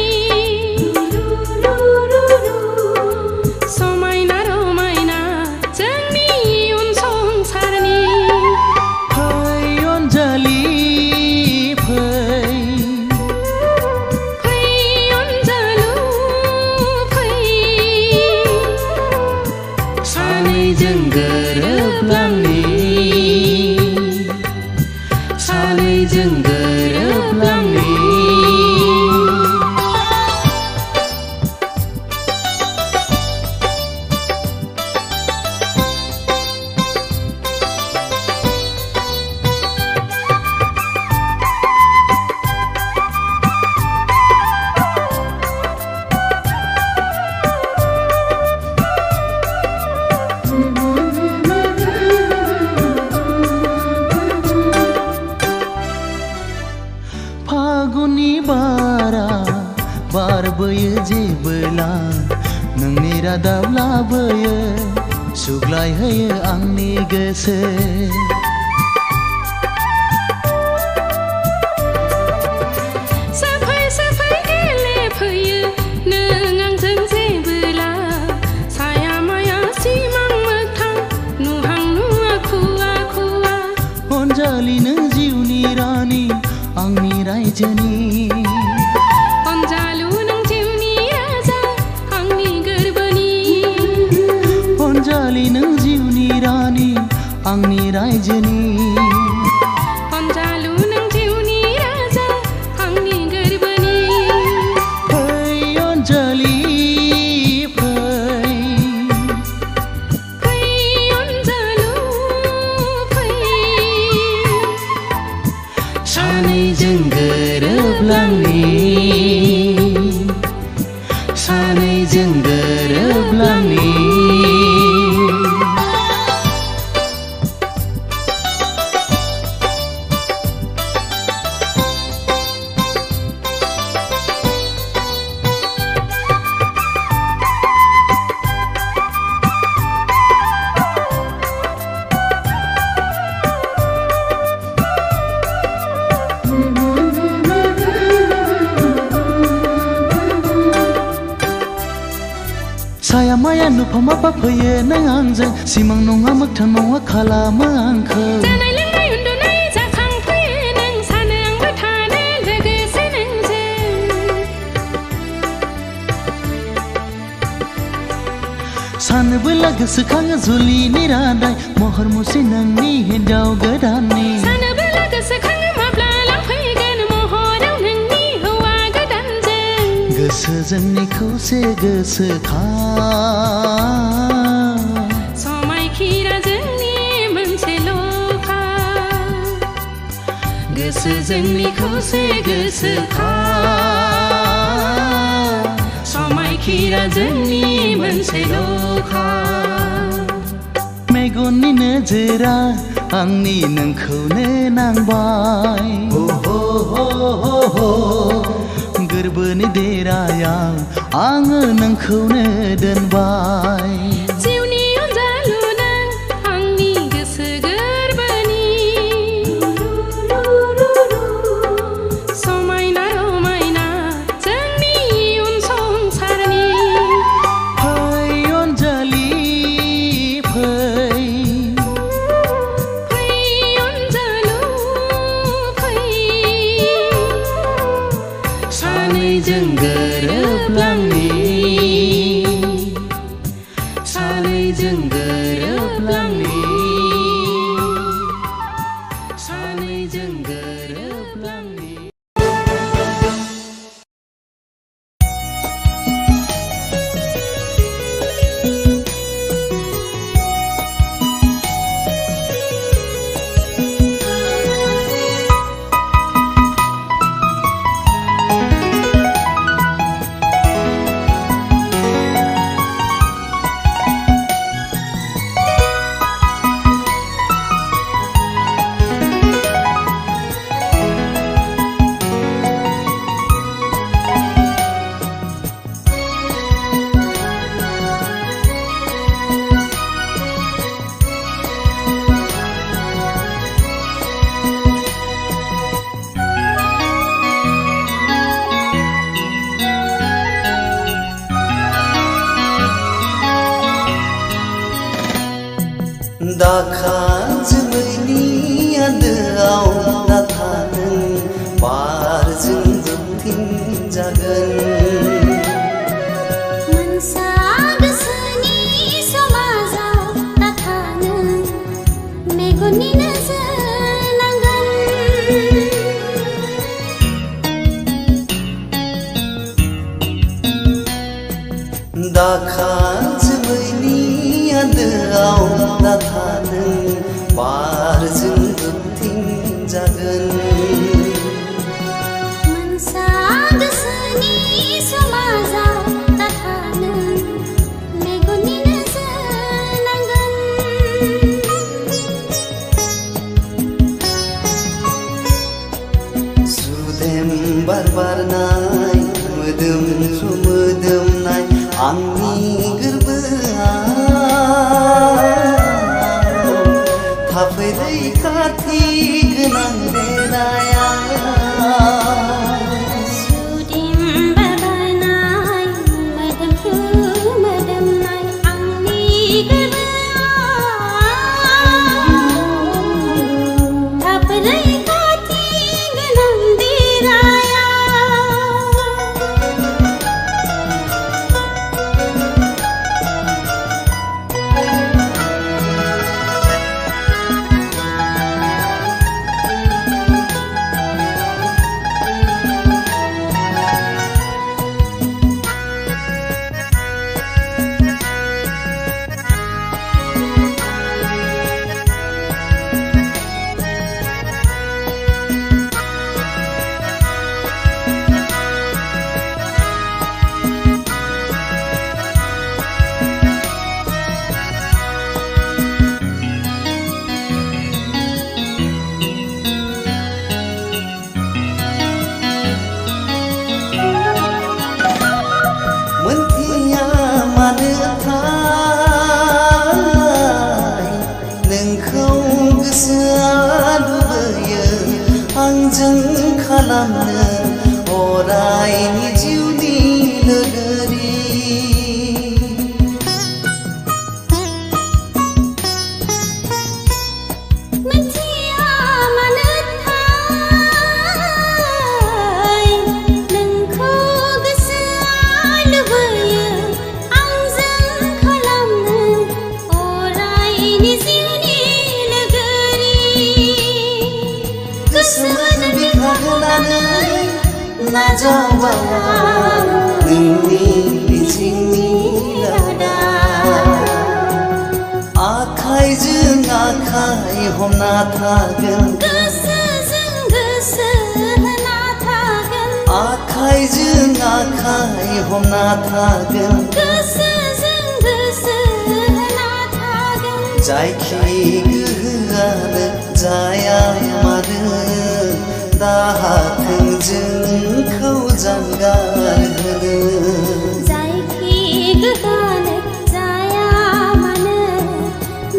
फैयो जेबोला नोंनि रादाब लाबोयो सुग्लाय होयो आंनि गोसो साफाय साफाय गेलेफैयो नों आंजों जेबोला साया माया सिमां मोगथां नुहां नुवा खुवा खुवा अनजालि नों जिउनि रानि आंनि रायजोनि अनजालु नों जिउनि राजा आंनि गोरबोनि अनजालि नों जिउनि रानि आंनि रायजोनि अनजालु नों जिउनि राजा आंनि गोरबोनि फै अनजालि फै फै अनजालु फै सानैजों गोरोबलांनि सानैजों गोरोबलांनि साया माया नुफामा फैयो नों आंजों सिमां नङा मोगथां नङा खालामो आंखौ जानाय लोंनाय उन्दुनाय जाखांफैयो नों सानो आंबो थानो लोगोसे नोंजों सानबोला गोसोखाङो जुलिनि रादाय महर मुस्रि नोंनि हिन्जाव गोदाननि सानोबोला गोसोखाङो माब्ला लांफैगोन महराव नोंनि हौवा गोदानजों गोसो जोंनि खौसे गोसोखां समायखिरा जोंनि मोनसेल'खा गोसो जोंनि खौसे गोसोखां समायखिरा जोंनि मोनसेल'खा मेगननि नोजोरा आंनि नोंखौनो नांबाय गोरबोनि देरायाव आङो नोंखौनो दोनबाय जिउनि अनजालु नों आंनि गोसो गोरबोनि समायना रमायना जोंनि इयुन संसारनि फै अनजालि फै फै अनजालु फै सानैजों गोरोबलांनि सानैजों गोरोबलांनि सानैजों गोरोबलांनि दाखा जोमैनि आन्दोआव नाथा नों बारजों जोबथिंजागोन मोनसा गोसोनि समाजाव नाथा नों मेगननि नोजोर नांगोन दाखा जोमैनि आन्दोआव नाथा नों बारजों जोबथिंजागोन मोनसा गोसोनि समाजाव नाथा नों मेगननि नोजोर नांगोन सुदेम बार बारनाय मोदोम रुमो आंनि गोरबोआव थाफै रैखाथि गोनां बेलाया सुदेम बारनाय मोदोमफ्रु मोदोमनाय आंनि गोरबोआव थाफै रैखाथि गोनां बेलाया मोनथिया मानोथाय नोंखौ गोसोआ लुबैयो आंजों खालामनो अरायनि जिउनि लोगोरि मोनथिया मानोथाय नोंखौ गोसोआ लुबैयो आंजों खालामनो अरायनि जिउनि लोगोरि गोसोजों बिखा होनानै नाजावबाय नोंनि बिथिंनि रादा आखाइजों आखाइ हमना थागोन गोसोजों गोसो होना थागोन आखाइजों आखाइ हमना थागोन गोसोजों गोसो होना थागोन जायखि गोहोआनो जाया मानो दाहाथों जोंखौ जानगार होनो जायखि गोहोआनो जाया मानो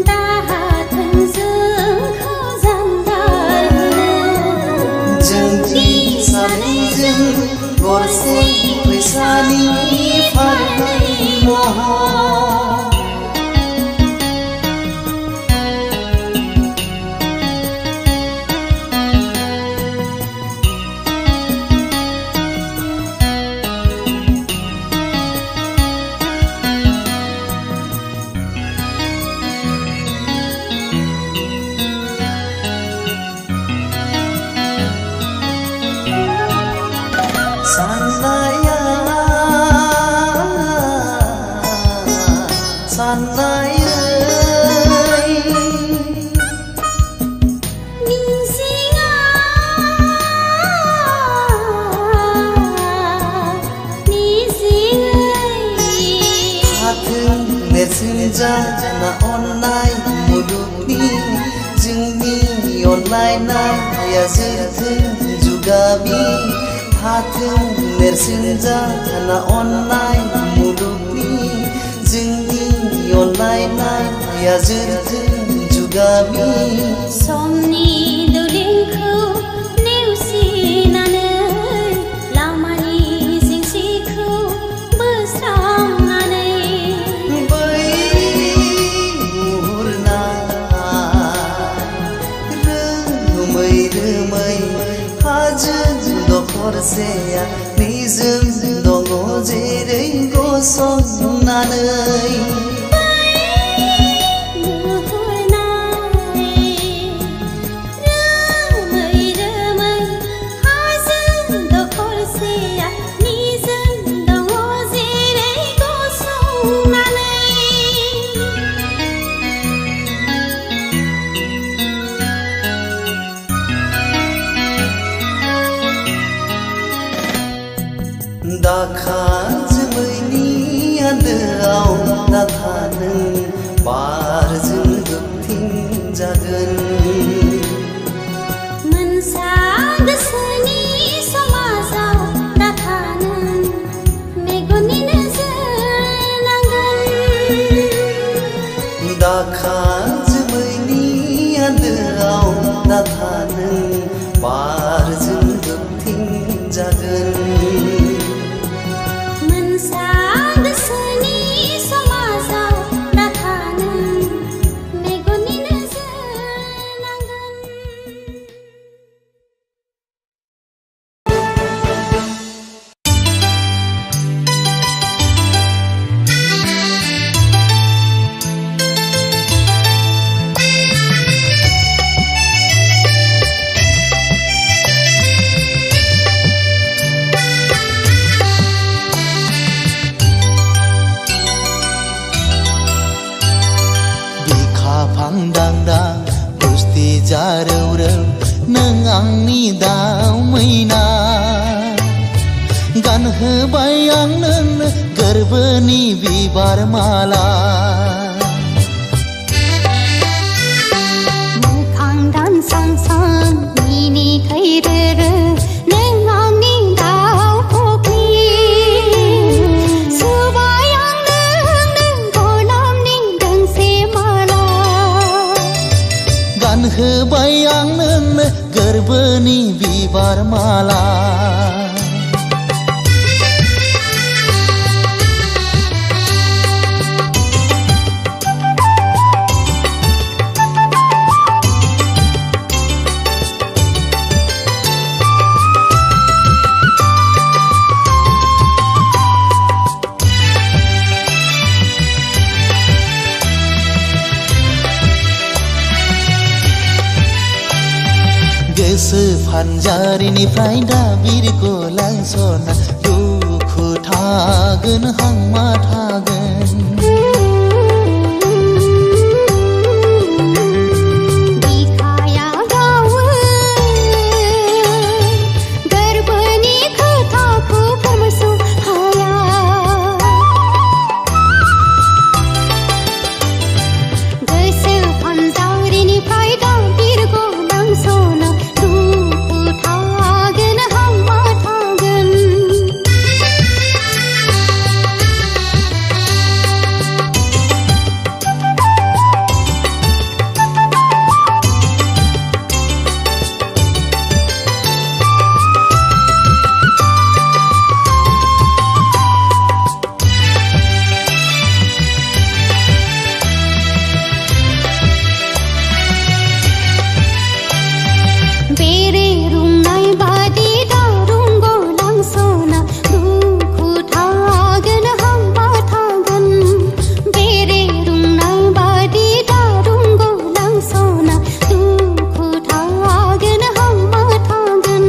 दाहाथों जोंखौ जानगार होनो जोंनि सानैजों गरसे फैसानि फारनै महर साननाया साननायै मिजिंआ मिजिङै हाथों नेरसोन जाना अननाय मुलुगनि जोंनि अनलायनाया जोरथों जुगामि हाथों नेरसोन जाना अननाय मुलुगनि जोंनि अनलायनाया जोरथों जुगामि समनि दौलेंखौ नेवसिनानै लामानि जेंसिखौ बोस्रांनानै बै मुहुरनाय रोमै रोमै हाजो दखरसेया निजोम दङ जेरै गसंनानै रोमै रोमै हाजो दखरसेया निजोम दङ जेरै गसंनानै दाखा जोमैनि आन्दोआव नाथाय जारौरौ नों आंनि दाउ मैना गानहोबाय आं नोंनो गोरबोनि बिबार माला मोखां दानसां सां मिनिखैरोरो नों आंनि दाउ फख्रि सुबाय आं नोंनो गलाबनि दोंसे माला गानहोबाय आं नोंनो गोरबोनि बिबार माला गोसो फानजारिनिफ्राय दाबिर गलांसना दुखु थागोन हांमा थागोन बिखाया गावो गोरबोनि खोथाखौ फोरमायस' हाया गोसो फानजारिनिफ्राय दाबिर गलांसना दुखु थागोन हांमा थागोन बेरे रुंनाय बादि दारुं गलांसना दुखु थागोन हांमा थागोन बेरे रुंनाय बादि दारुं गलांसना दुखु थागोन हांमा थागोन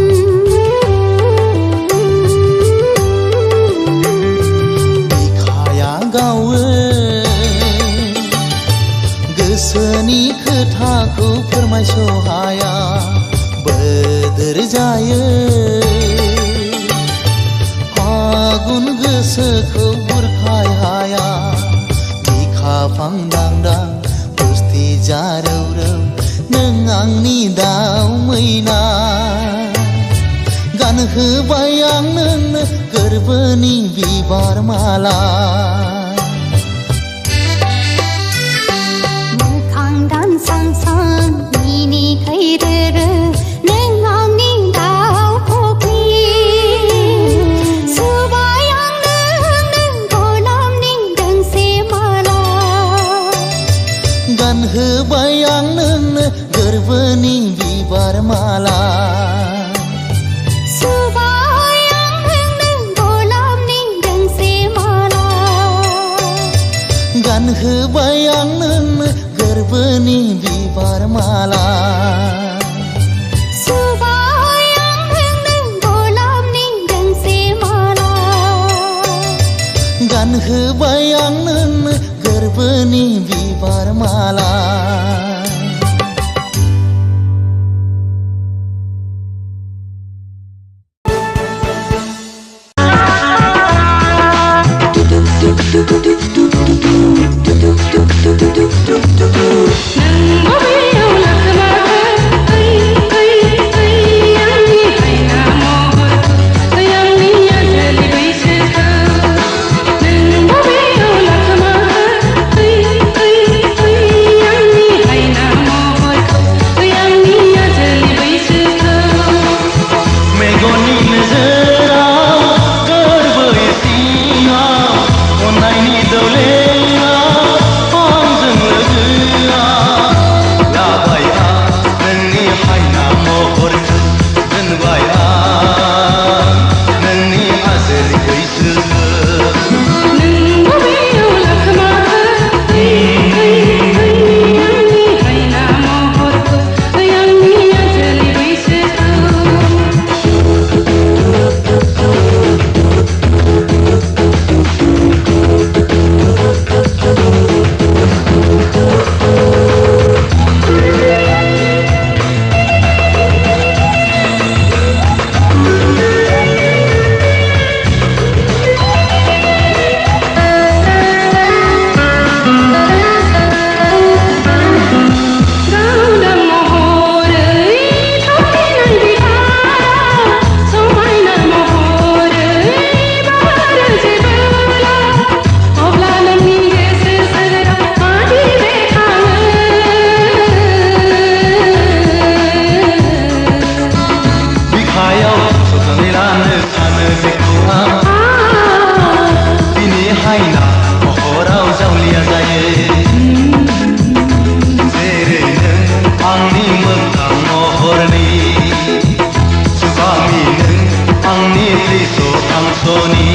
बिखाया गावो गोसोनि खोथाखौ फोरमायस' हाया बोदोर जायो फागुन गोसोखौ बुरखाय हाया बिखा फांदांदां बुस्थि जारौरौ नों आंनि दाउ मैना गानहोबाय आं नोंनो गोरबोनि बिबार माला मोखां दानसां सां मिनिखैरोरो नों आंनि दाउ फख्रि सुबाय आं नोंनो गलाबनि दोंसे माला गानहोबाय आं नोंनो गोरबोनि बिबार माला सुबाय आं नोंनो गलाबनि दोंसे माला गानहोबाय आं नोंनो गोरबोनि बिबार माला सुबाय आं नोंनो गलाबनि दोंसे माला गानहोबाय आं नोंनो गोरबोनि बिबार माला नों हायना महराव जावलिया जायो जेरै नों आंनि मोखां महरनि सुबामि नों आंनि प्रिस' आंस'नि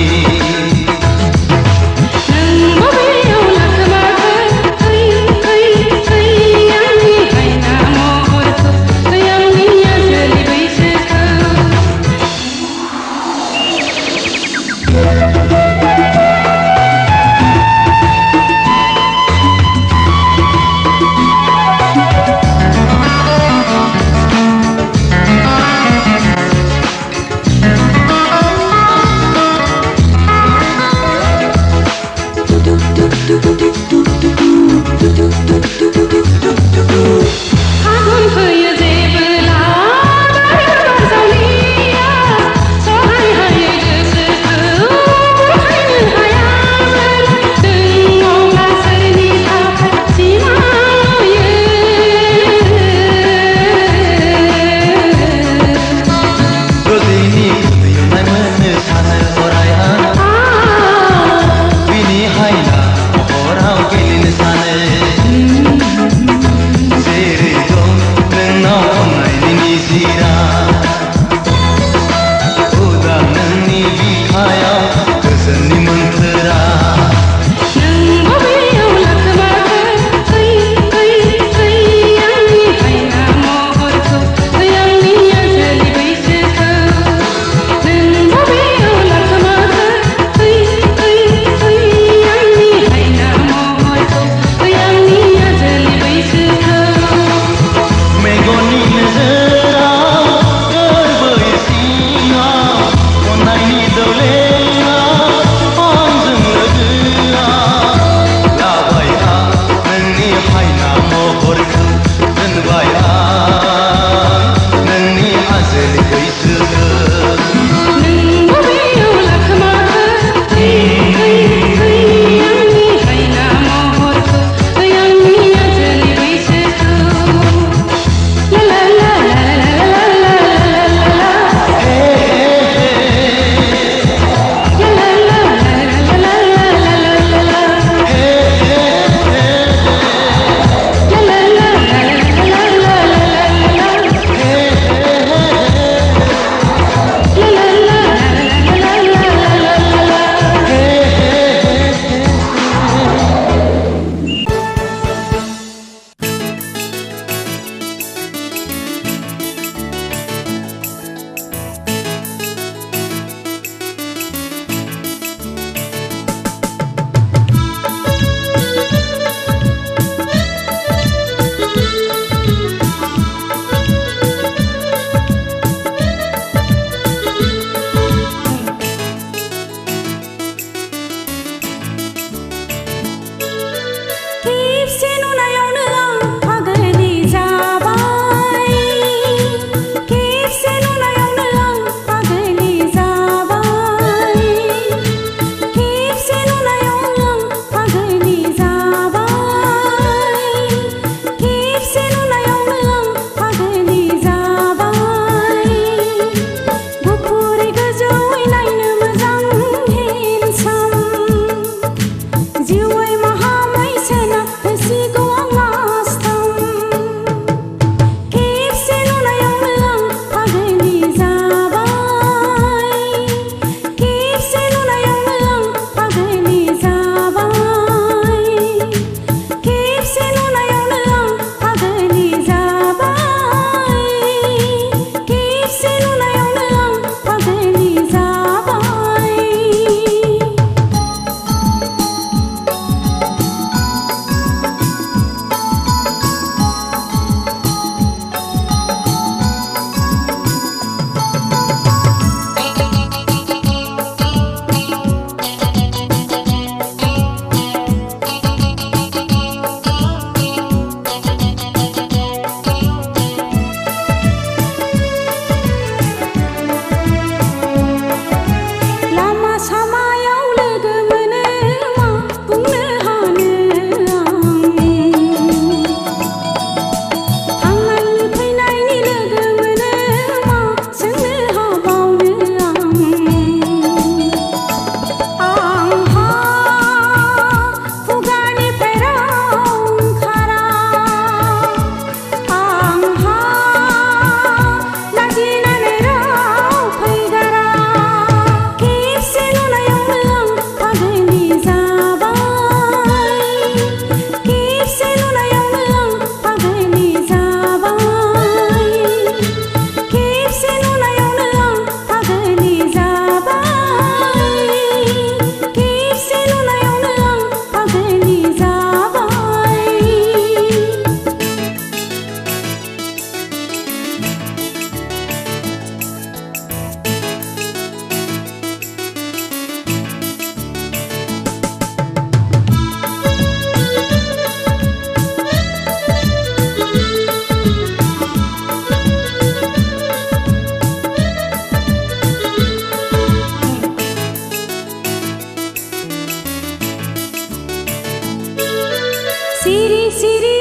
सिरि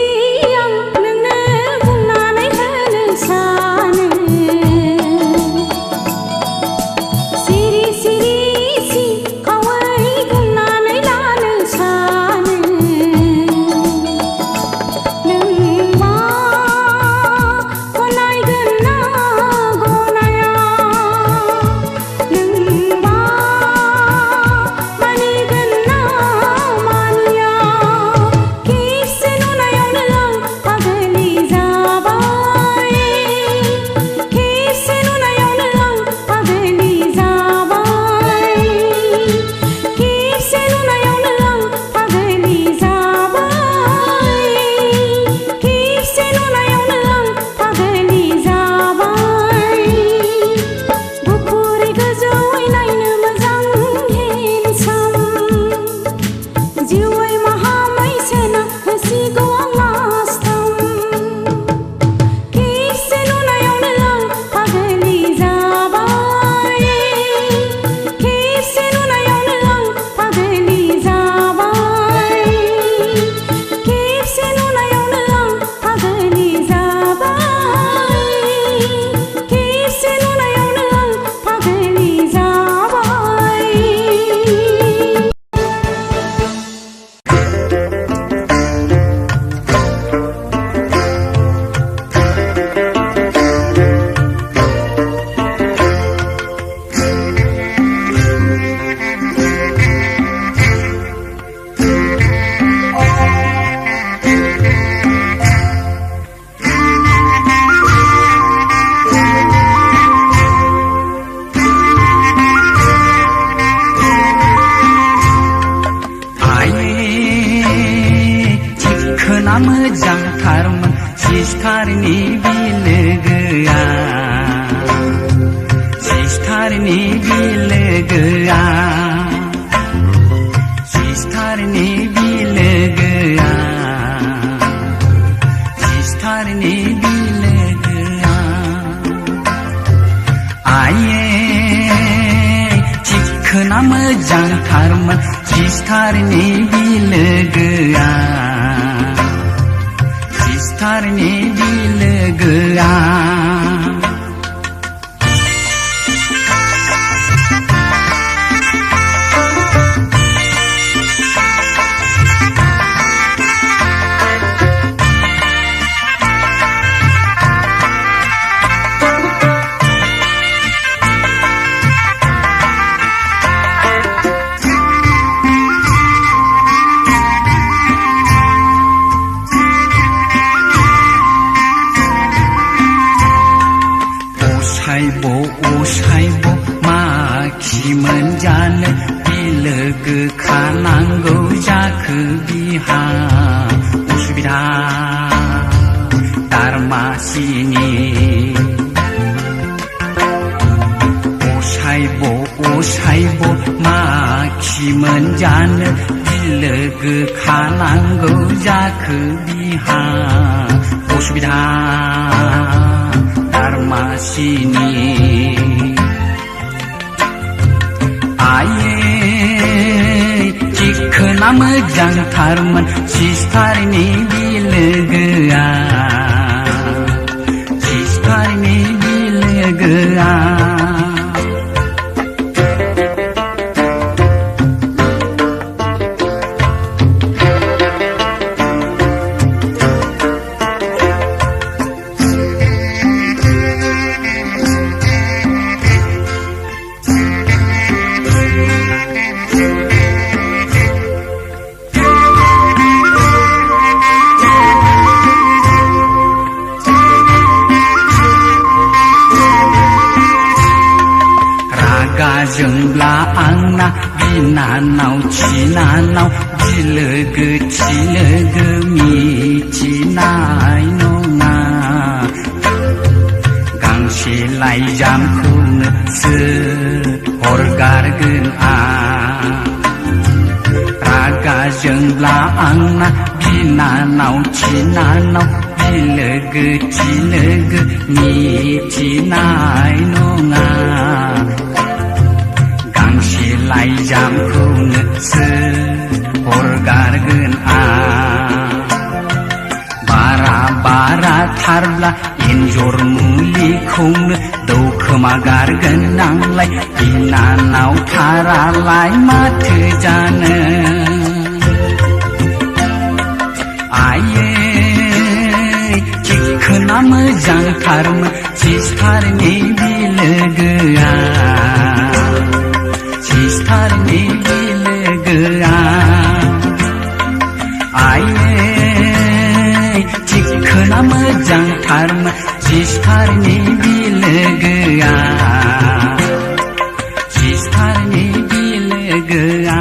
आं नोंनो बुंनानै होनो सानो सिरि सिरि सिखावै बुंनानै लानो सानो नोंबा गनायगोन ना गनाया नोंबा मानिगोन ना मानिया खेबसे नुनायावनो आं पागलि जाबाय खेबसे नुनायावनो आं पागलि जाबाय खेबसे नुनायावनो आं पागलि जाबाय खेबसे नुनायावनो आं पागलि जाबाय गुफुरै गोजौयै नायनो मोजां हेन्डसाम जिउयै माहामै सेना होसिगौ आं लास्टाव खेबसे नुनायावनो आं पागलि जाबाय खेबसे नुनायावनो आं पागलि जाबाय खेबसे नुनायावनो आं पागलि जाबाय खेबसे नुनायावनो आं पागलि जाबाय थिखोना मोजांथारमोन सिस्टारनि बिलोगोआ सिस्टारनि बिलोगोआ सिस्टारनि बिलोगोआ सिस्टारनि बिलोगोआ आये थिखोना मोजांथारमोन सिस्टारनि बिलोगोआ सिस्टारनि बिलोगोआ ओसायब माखि मोनजानो बिलोगो खानांगौ जाखो बिहा उसुबिदा दारमासिनि ओसायब माखि मोनजानो बिलोगो खानांगौ जाखो बिहा उसुबिदा दारमासिनि आये थिखोना मोजांथारमोन सिस्टारनि बिलोगोआ सिस्टारनि बिलोगोआ जोंब्ला आंना बिनानाव चिनानाव बिलोगो थिलोगो मिथिनाय नङा गांसे लाइजामखौनोसो हरगारगोन आं रागा जोंब्ला आंना बिनानाव चिनानाव बिलोगो थिलोगो मिथिनाय नङा गांसे लाइजामखौनोसो हरगारगोन आं थाब्ला एन्जर मुलिखौनो दौखोमा गारगोन आंलाय बिनानाव थारालाय माथो जानो आयै थिखोना मोजांथारमोन सिस्टारनि बिलोगोआ सिस्टारनि बिलोगोआ आयै थिखोना मोजांथारमोन सिस्टारनि बिलोगोआ सिस्टारनि बिलोगोआ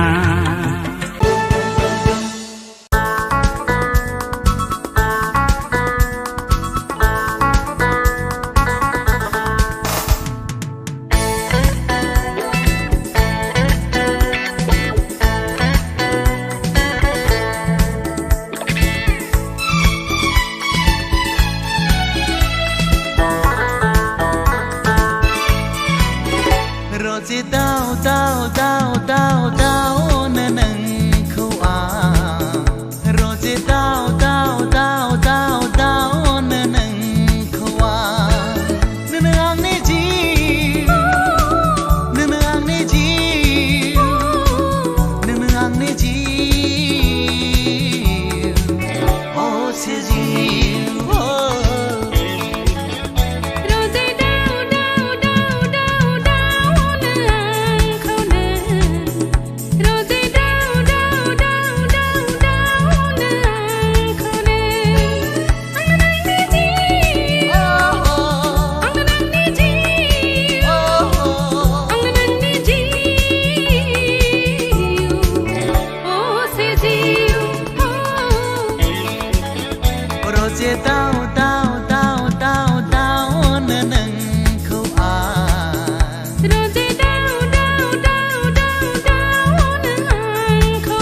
Rozi dao dao dao dao dao na nangko Rozi dao dao dao dao dao na nangko Nanang ne ji Nanang ne ji Nanang ne ji Oh se ji Rozi dao dao dao dao dao na nangko Rozi dao dao dao dao dao nangko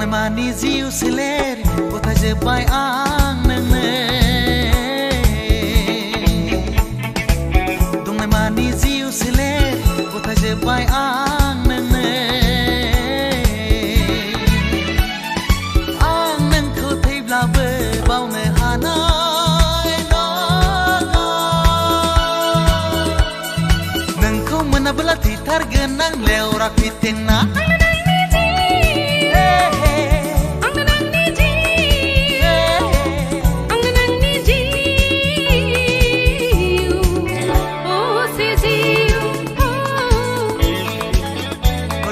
Mani ziu seler Kota jepai ang nene Dong mani ziu seler Kota jepai ang nene Ang neng ko thay bla bơ bao ne hanai no Neng ko menabla thi thar genang leo rapitin na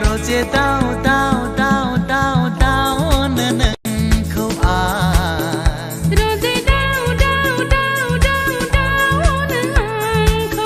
Rozi dao dao dao dao dao na nangko Rozi dao dao dao dao dao nangko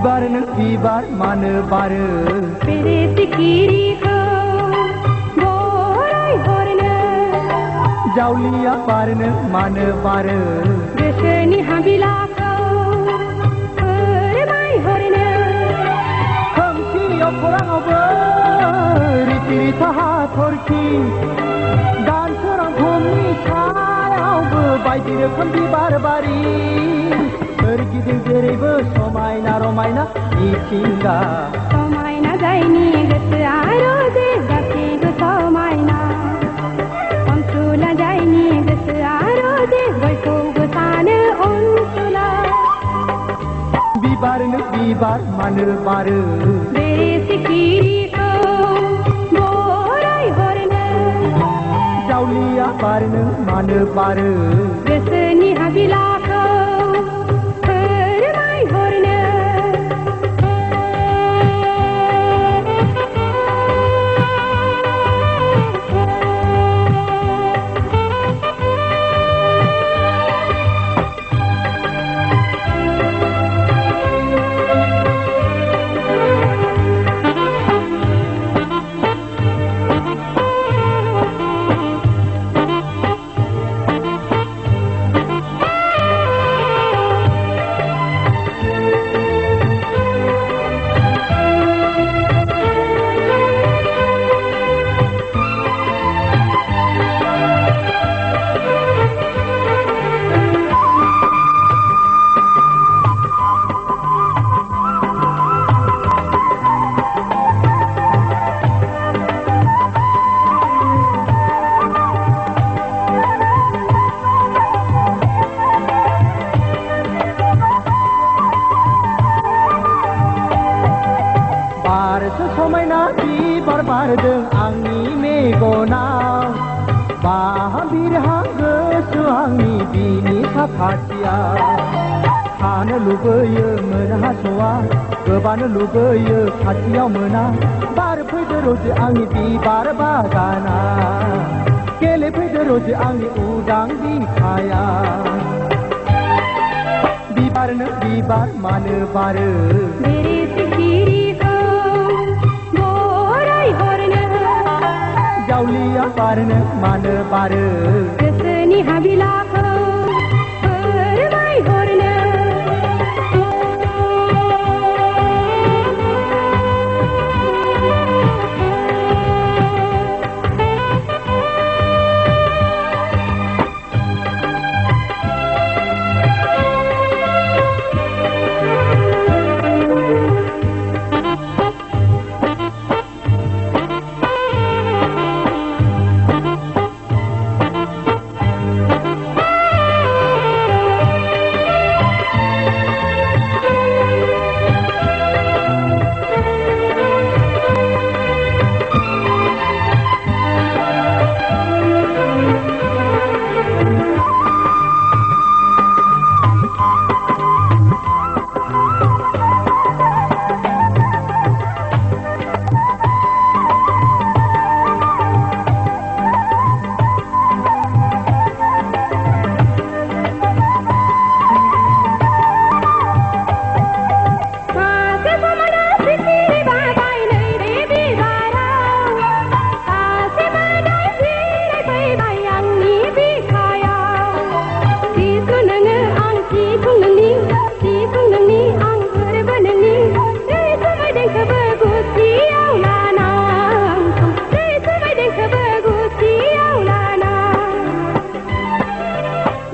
बिबारनो बिबार मानो बारो बेरे सिखिरिखौ बराय हरनो जावलिया बारनो मानो बारो गोसोनि हाबिलाखौ फोरमायहरनो खोमसियाव खौराङावबो रिथि रिथा हाथरखि दानसोरां भुमनि सायावबो बायदि रोखोम बिबार बारि सोरगिदिं जेरैबो समायना रमायना मिथिंगा समायना जायनि गोसोआ रोजे गासैबो समायना अनसुला जायनि गोसोआ रोजे बयखौबो सानो अनसुला बिबारनो बिबार मानो बारो बेरे सिखिरिखौ बराय हरनो जावलिया बारनो मानो बारो गोसोनि हाबिलाखौ फोरमायहरनो बारसो समायना बिबार बारदों आंनि मेगनाव बाहा बिरहा गोसो आंनि बिनि साखाथियाव थानो लुबैयो मोनहास'आ गोबानो लुबैयो खाथियाव मोना बारफैदो रोजे आंनि बिबार बागाना गेलेफैदो रोजे आंनि उदां बिखाया बिबारनो बिबार मानो बारो बेरे सिखिरिखौ बराय हरनो जावलिया बारनो मानो बारो गोसोनि हाबिलाखौ फोरमायहरनो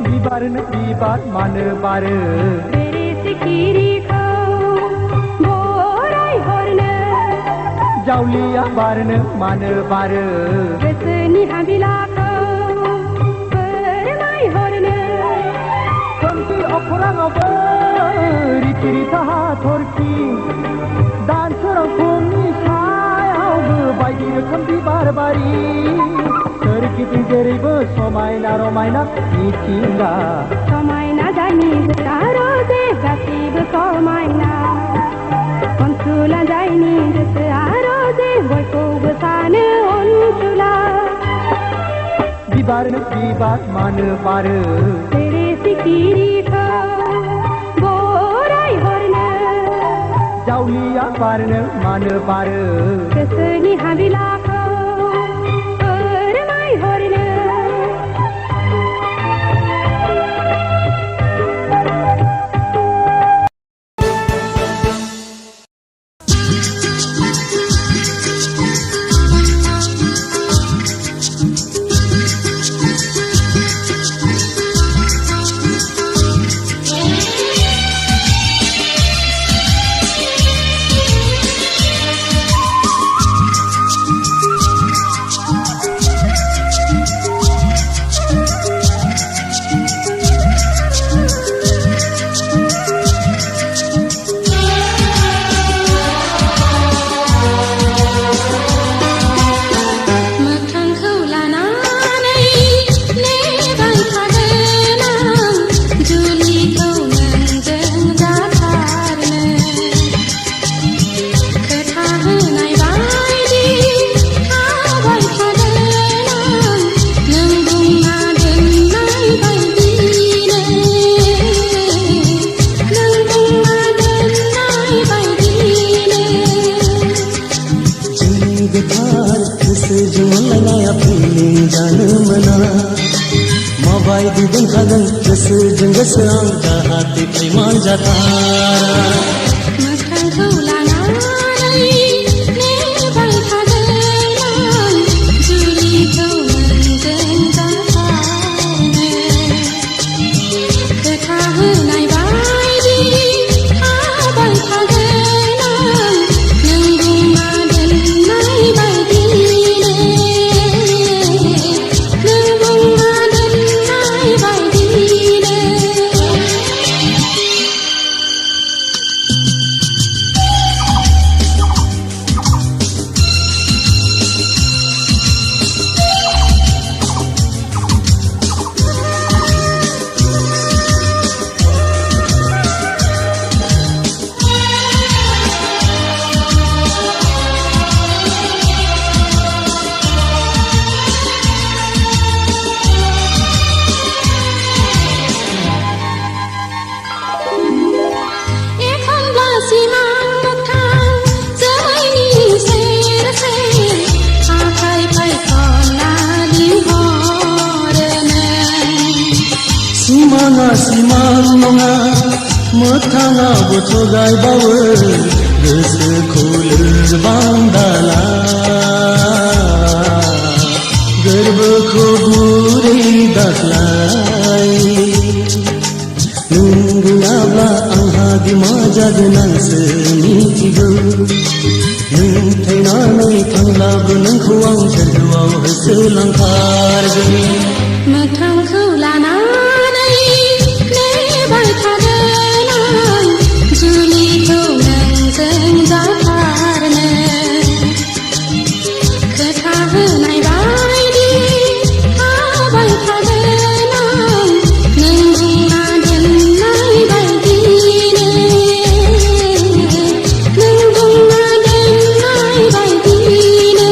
बिबारनो बिबार मानो बारो बेरे सिखिरिखौ बराय हरनो जावलिया बारनो मानो बारो गोसोनि हाबिलाखौ फोरमायहरनो खोमसि अखोराङावबो रिथि रिथा हाथरखि दानसोरां भुमनि सायावबो बायदि रोखोम बिबार बारि सोरगिदिं जेरैबो समायना रमायना मिथिंगा समायना जायनि गोसोआ रोजे गासैबो समायना अनसुला जायनि गोसोआ रोजे बयखौबो सानो अनसुला बिबारनो बिबार मानो बारो बेरे सिखिरिखौ बराय हरनो जावलिया बारनो मानो बारो गोसोनि हाबिलाखौ फोरमायहरनो मोखांखौ लानानै नेबाय थागोन आं जुलिखौ नोंजों जाथारनो खोथा होनाय बायदि थाबाय थागोन आं नों बुंना दोननाय बायदिनो नों बुंना दोननाय बायदिनो जोंनि गोथार गोसोजों अनलायनाया फिलिं जानो मोना माबायदि दोनखागोन गोसोजों गोसो आं जाहाथे फैमान जाथारा मोखांखौ लानानै नेबाय थागोन आं जुलिखौ नोंजों जाथारनो खोथा होनाय बायदि थाबाय थागोन आं नों बुंना दोननाय बायदिनो नों बुंना दोननाय बायदिनो एखनब्ला सिमां मोगथां जोमैनि सेर सेर आखाइ फायखना लिंहरोनो सिमाङा सिमां नङा मोगथाङाबोथ' गायबावो गोसोखौ लोरबां दाला गोरबोखौ गुरै दाख्लाय नों गैयाब्ला आंहा बिमा जागोन आंसो मिथिगौ नों थैनानै थांब्लाबो नोंखौ आं सोरगोआव होसोलांथारगोन मोखांखौ लानानै नेबाय थागोन आं जुलिखौ नोंजों जाथारनो खोथा होनाय बायदि थाबाय थागोन आं नों बुंना दोननाय बायदिनो नों बुंना दोननाय बायदिनो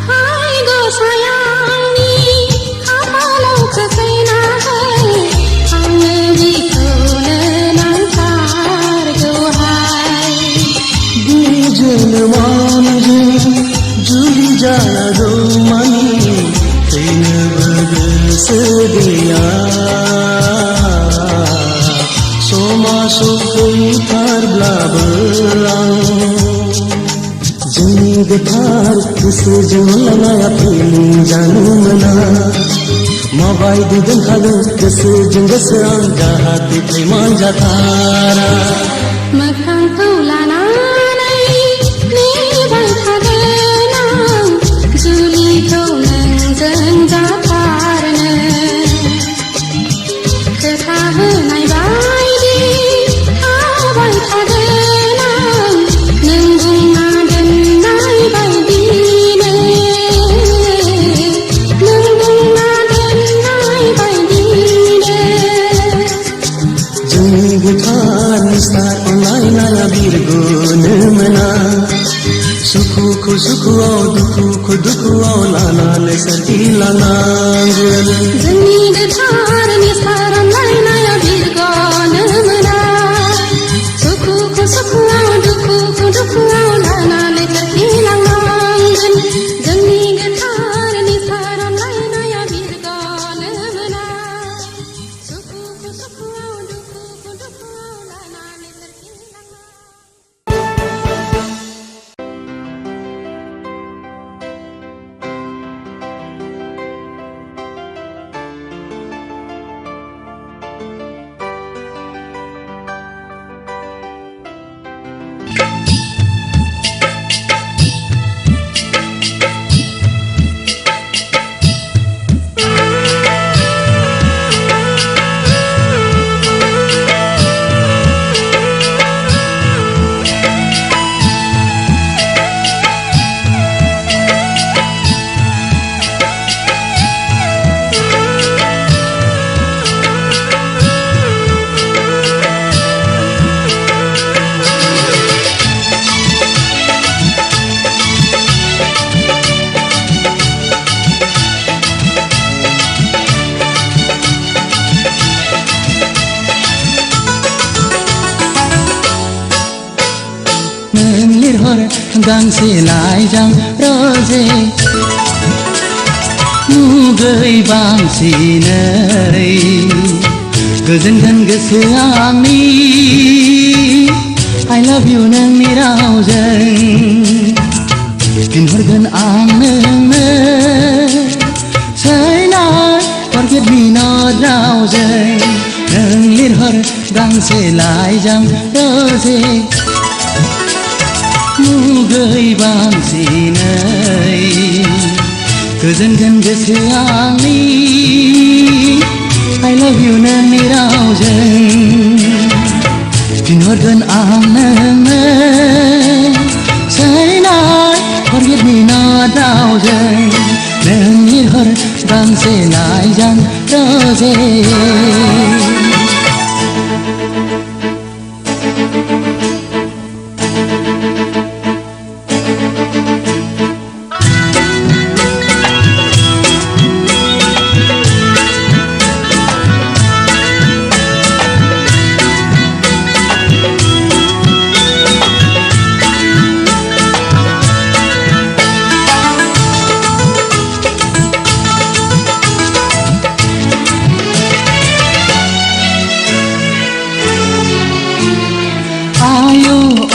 हाय गोसायानि खाफालाव खोख्लैनानै आंनो बेखौनो नांथारगौहाय बे जोनोमावनो जुलि जायागौ मानि थैनोबो गोसो गैया समा सफैथारब्लाबो आं जोंनि गोथार गोसोजों अनलायनाया फिलिं जानो मोना माबायदि दोनखागोन गोसोजों गोसो आं जाहाथे फैमान जाथारा मोखांखौ लानानै नेबाय थागोन आं जुलिखौ नोंजों जाथारनो सुखु सुखुआव दुखुखौ दुखुआव लानानै सोरखिलांनांगोन जोंनि गोथारनि सारनायनाया बिरग'नो मोना सुखुखौ सुखुआव दुखुखौ दुखुआव लानानै सोरखिलांनांगोन जोंनि गोथारनि सारनायनाया बिरग'नो मोना सुखुखौ सुखुआव दुखुखौ दुखुआव लानानै सोरखिलांनांगोन गांसे लाइजां रोजे मुगै बांसिनै गोजोनगोन गोसोआ आंनि I love you नोंनि रावजों फिनहरगोन आं नोंनो Say not forget me not रावजों नों लिरहर गांसे लाइजां रोजे मुगै बांसिनै गोजोनगोन गोसोआ आंनि I love you नोंनि रावजों फिनहरगोन आं नोंनो Say not forget me not रावजों नों लिरहर गांसे लाइजां रोजे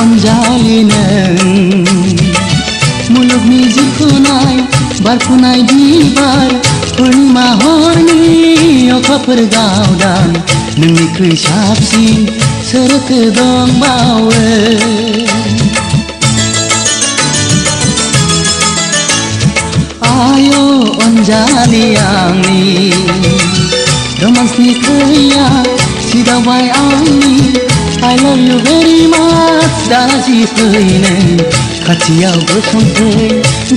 अनजालि नों मुलुगनि जिखुनाय बारफुनाय बिबार पुर्णिमा हरनि अखाफोर गावदां नोंनिख्रुइ साबसिन सोरथो दंबावो आय अनजालि आंनि रोमान्सनि खैया सिदावबाय आंनि I love you very much दालासि फै नों खाथियाव गसंफै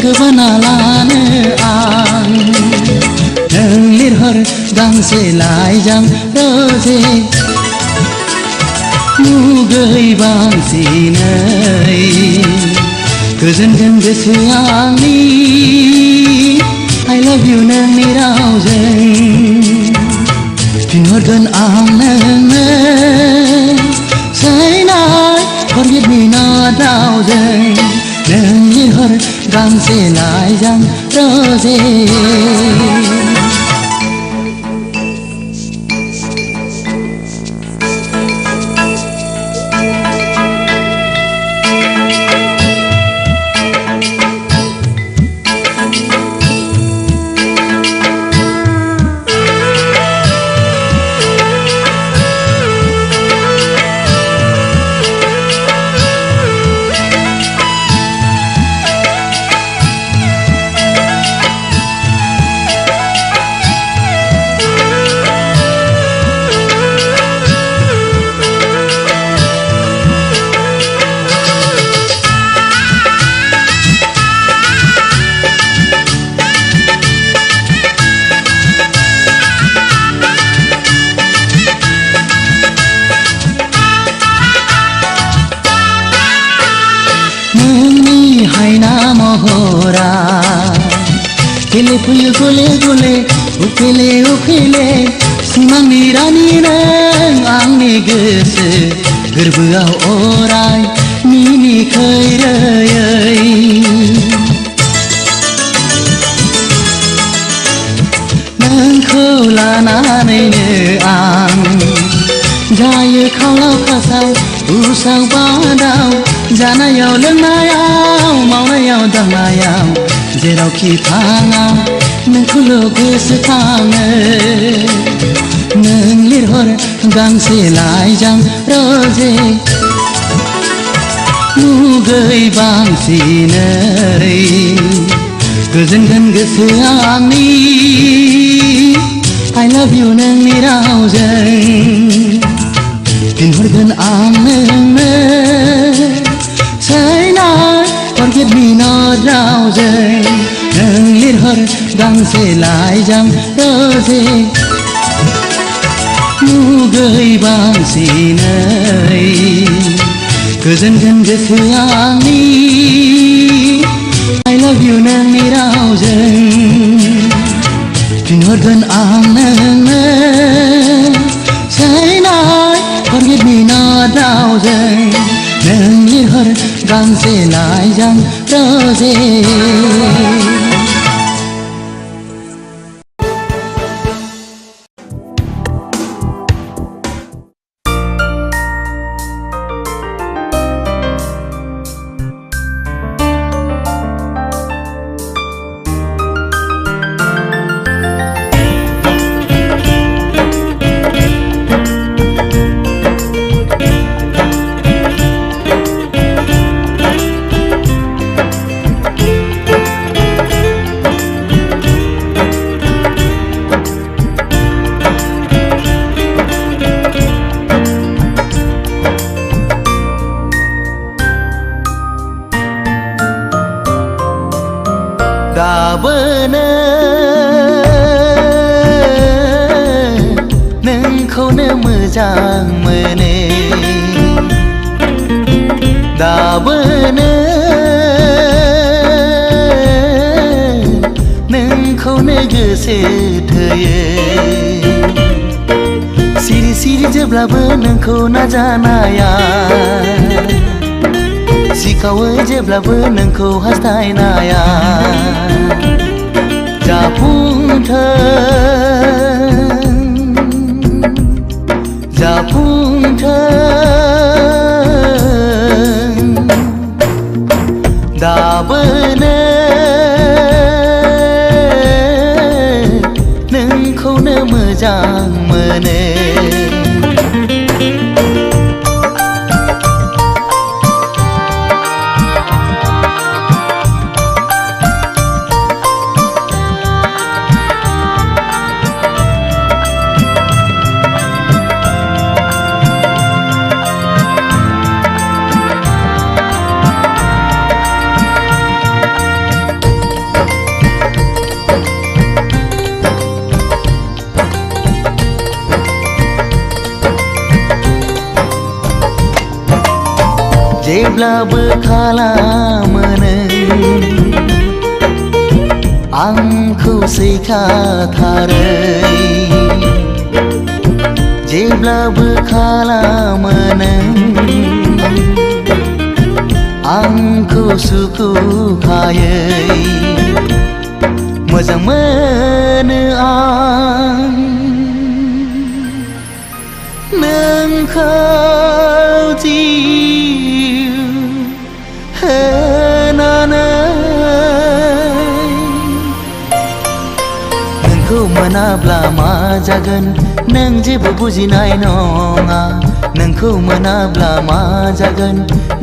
गोबाना लानो आं नों लिरहर गांसे लाइजां रोजे मुगै बांसिनै गोजोनगोन गोसोआ आंनि I love you नोंनि रावजों फिनहरगोन आं नोंनो Say not forget me not रावजों नों लिरहर गांसे लाइजां रोजे उफेले फैयो गले गले उफेले उफेले सिमांनि रानि नों आंनि गोसो गोरबोआव अराय मिनिखैरोयै नोंखौ लानानैनो आं जायो खावलाव खासाव उसाव बादाव जानायाव लोंनायाव मावनायाव दांनायाव जेरावखि थाङा नोंखौल' गोसोखाङो नों लिरहर गांसे लाइजां रोजे मुगै बांसिनै गोजोनगोन गोसोआ आंनि I love you नोंनि रावजों फिनहरगोन आं नोंनो Say not forget me not रावजों नों लिरहर गांसे लाइजां रोजे मुगै बांसिनै गोजोनगोन गोसोआ आंनि I love you नोंनि रावजों फिनहरगोन आं नोंनो Say not forget me not रावजों नों लिरहर गांसे लाइजां रोजे दाबोनो नोंखौनो मोजां मोनो दाबोनो नोंखौनो गोसो थोयो सिरि सिरि जेब्लाबो नोंखौ नाजानाया सिखावो जेब्लाबो नोंखौ हास्थायनाया जाफुंथों दाबोनो नोंखौनो मोजां मोनो जेब्लाबो खालामो नों आंखौ सैखाथारै जेब्लाबो खालामो नों आंखौ सुखुखायै मोजां मोनो आं नोंखौ नोंखौ मोनाब्ला मा जागोन नों जेबो बुजिनाय नङा नोंखौ मोनाब्ला मा जागोन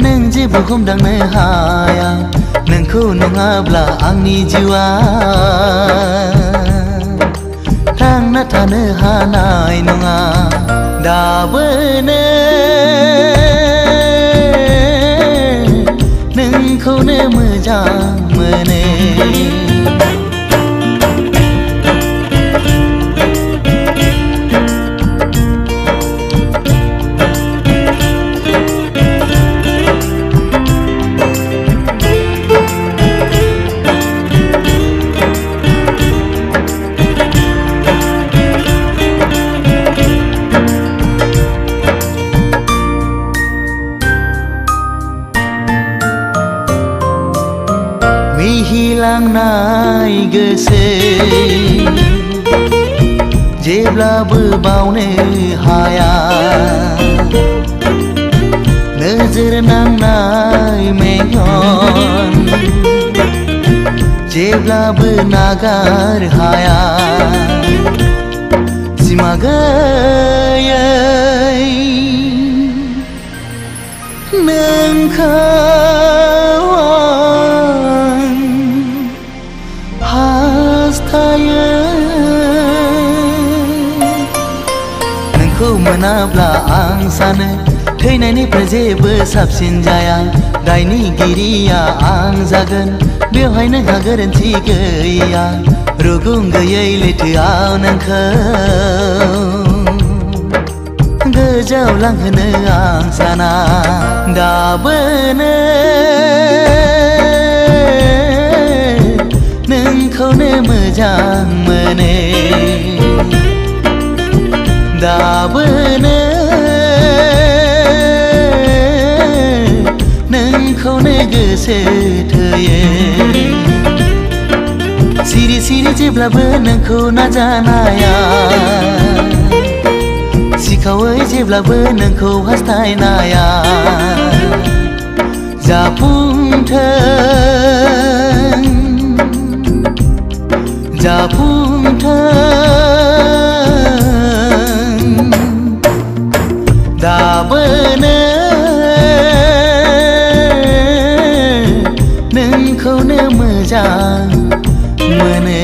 नों जेबो हमदांनो हाया नोंखौ नङाब्ला आंनि जिउआ थांना थानो हानाय नङा दाबोनो नोंखौनो मोजां मोनो नांनाय गोसो जेब्लाबो बावनो हाया नोजोर नांनाय मेगन जेब्लाबो नागार हाया सिमा गैयै नोंखौ आं हास्थायो नोंखौ मोनाब्ला आं सानो थैनायनिफ्राय जेबो साबसिन जाया दायनिगिरिया आं जागोन बेवहाय नोंहा गोरोन्थि गैया रुगुं गैयै लैथोआव नोंखौ गोजौआव लांहोनो आं साना दाबोनो नोंखौनो मोजां मोनो दाबोनो नोंखौनो गोसो थोयो सिरि सिरि जेब्लाबो नोंखौ नाजानाया सिखावै जेब्लाबो नोंखौ हास्थायनाया जाफुंथों जाफुंथों दाबोनो नोंखौनो मोजां मोनो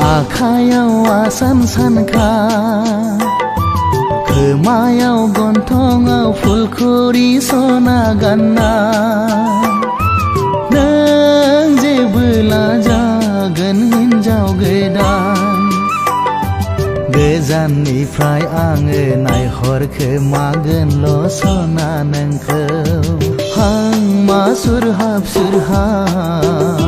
आखायाव आसान सानखा खोमायाव गन्थंआव फुलखुरि सना गानना नों जेबोला जागोन हिन्जाव गोदान गोजाननिफ्राय आङो नायहरखोमागोनल' सना नोंखौ हांमा सुरहाब सुरहाब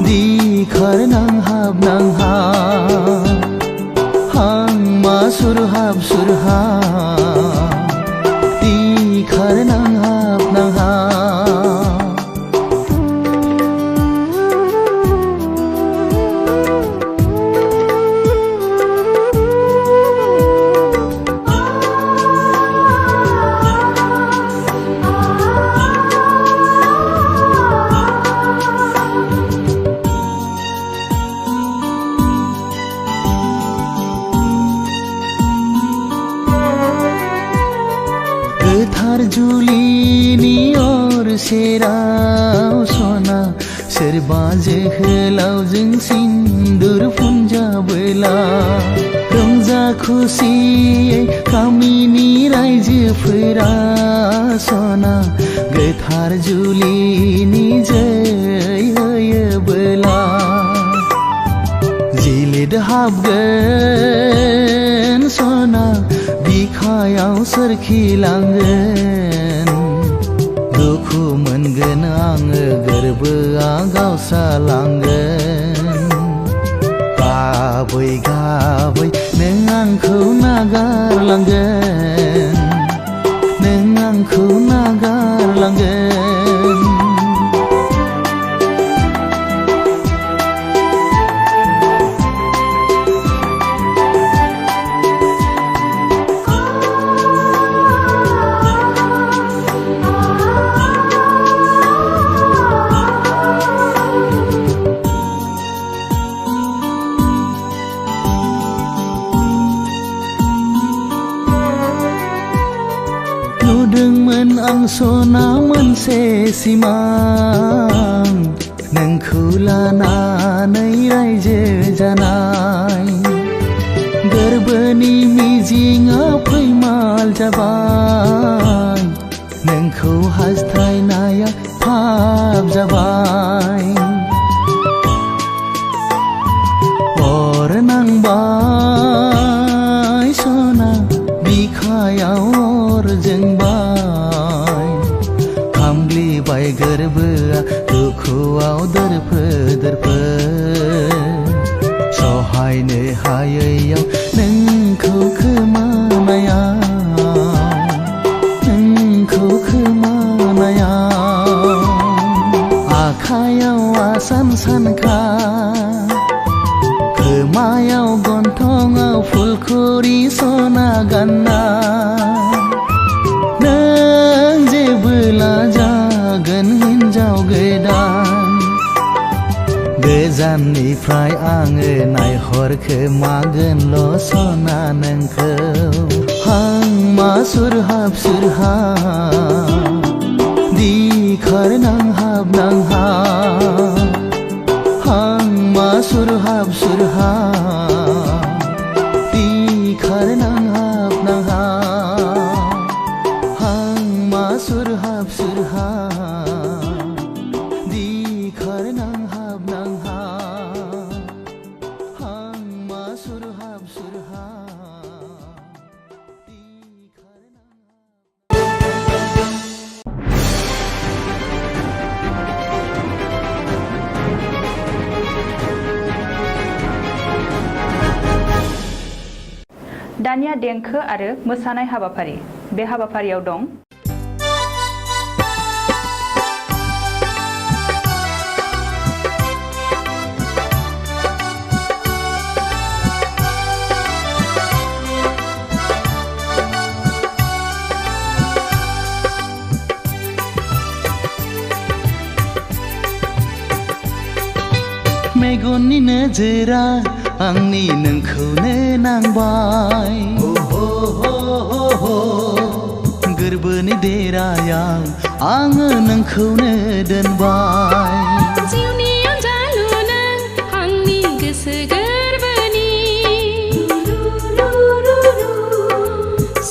दिखार नांहाब नांहाब हांमा सुरहाब सुरहाब दिखार नांहाब नांहाब गोथार जुलिनि अर सेराव सना सोरबा जोहोलावजों सिन्दुर फुनजाबोला रंजा खुसियै गामिनि रायजोफोरा सना गोथार जुलिनि जै होयोबोला जिलिद हाबगोन सना बिखायाव सोरखिलांगोन दुखु मोनगोन आङो गोरबोआ गावस्रालांगोन गाबै गाबै नों आंखौ नागारलांगोन नों आंखौ नागारलांगोन लुदोंमोन आं सना मोनसे सिमां नोंखौ लानानै रायजो जानाय गोरबोनि मिजिंआ फैमाल जाबाय नोंखौ हास्थायनाया फाब जाबाय अर नांबाय सना बिखायाव अर जोंबाय खामग्लिबाय गोरबोआ दुखुआव दोरफो दोरफो सहायनो हायैयाव नोंखौ खोमानायाव आखायाव आसान सानखा खोमायाव गन्थङाव फुलखुरि सना गानना नों जेबोला जागोन हिन्जाव गोदान गोजाननिफ्राय आङो नायहरखोमागोनल' सना नोंखौ हांमा सुरहाब सुरहाब दिखार नांहाब नांहाब हांमा सुरहाब सुरहाब दिखार नांहाब नांहाब हांमा सुरहाब सुरहाब दिखार नांहाब नांहाब हांमा सुरहाब सुरहाब दिखार नांहाब दानिया देंखो आरो मोसानाय हाबाफारि बे हाबाफारियाव दं मेगननि नोजोरा आंनि नोंखौनो नांबाय गोरबोनि देरायाव आङो नोंखौनो दोनबाय जिउनि अनजालु नों आंनि गोसो गोरबोनि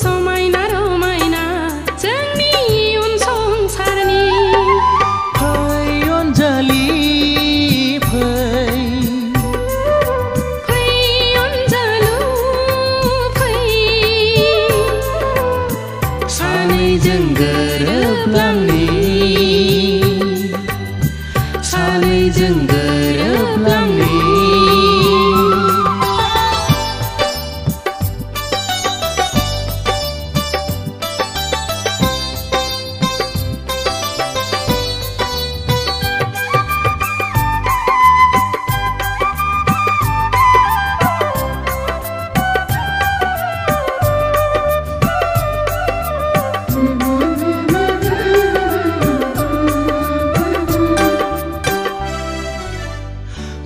समायना रमायना जोंनि इयुन संसारनि फै अनजालि सानैजों गोरोबलांनि सानैजों गोरोबलांनि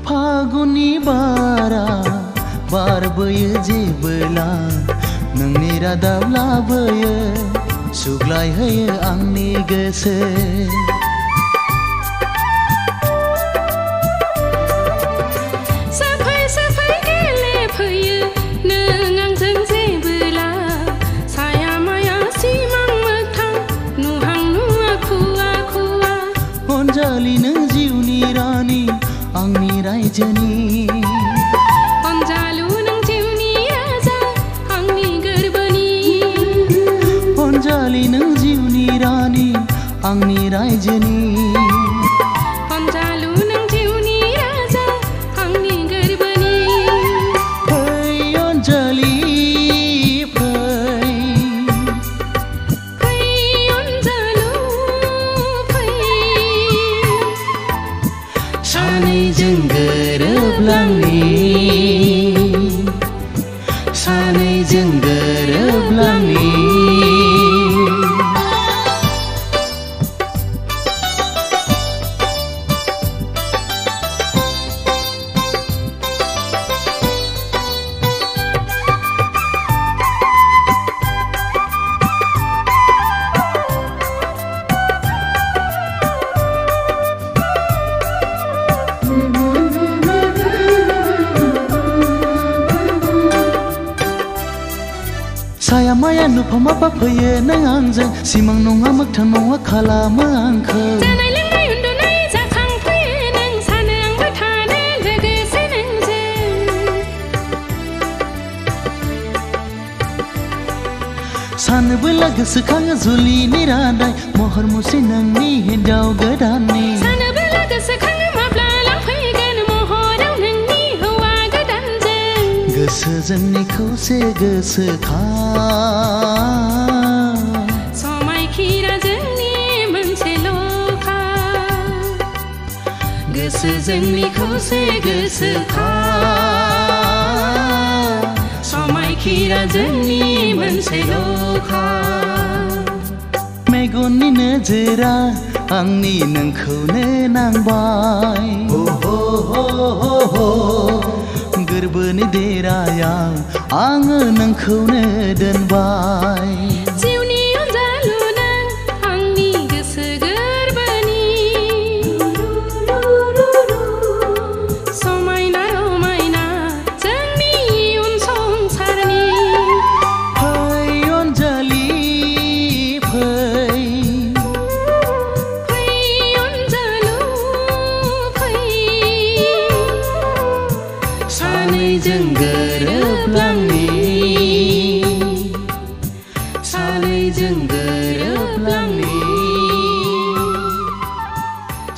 फागुननि बारा बारबोयो जेबोला नोंनि रादाब लाबोयो सुग्लायहोयो आंनि गोसो साफै साफै गेलेफैयो नों आंजों जेबोला साया माया सिमां मोगथां नुहां नुवा खुवा खुवा अनजालि नों जिउनि रानि आंनि रायजोनि अनजालु नों जिउनि राजा आंनि गोरबोनि अनजालि नों जिउनि रानि आंनि रायजोनि अनजालु नों जिउनि राजा आंनि गोरबोनि फै अनजालि फै अनजालु फै सानैजों गोरोबलांनि सानैजों गोरोबलांनि माफा माफा फैयो नों आंजों सिमां नङा मोगथां नङा खालामो आंखौ जानाय लोंनाय उन्दुनाय जाखांफैयो नों सानो आंबो थानो लोगोसे नोंजों सानबोला गोसोखाङो जुलिनि रादाय महर मुस्रि नोंनि हिन्जाव गोदाननि सानबोला गोसोखाङो माब्ला लांफैगोन महराव नोंनि हौवा गोदानजों गोसो जोंनि खौसे गोसोखां समायखिरा जोंनि मोनसेल'खा गोसो जोंनि खौसे गोसोखां समायखिरा जोंनि मोनसेल'खा मेगननि नोजोरा आंनि नोंखौनो नांबाय गोरबोनि देरायाव आङो नोंखौनो दोनबाय जिउनि अनजालु नों आंनि गोसो गोरबोनि समायना रमायना जोंनि इयुन संसारनि फै अनजालि फै अनजालु फै सानैजों गोरोबलांनि सानैजों गोरोबलांनि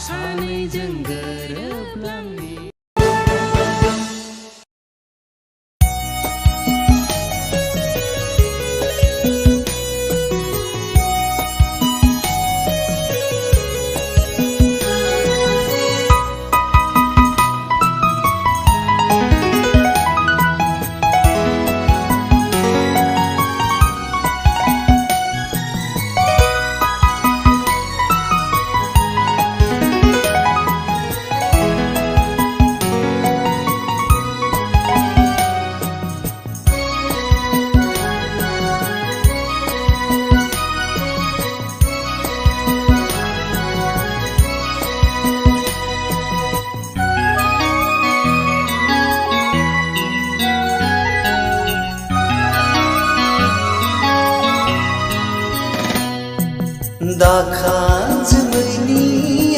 सानैजों गोरोबलांनि दाखा जोमैनि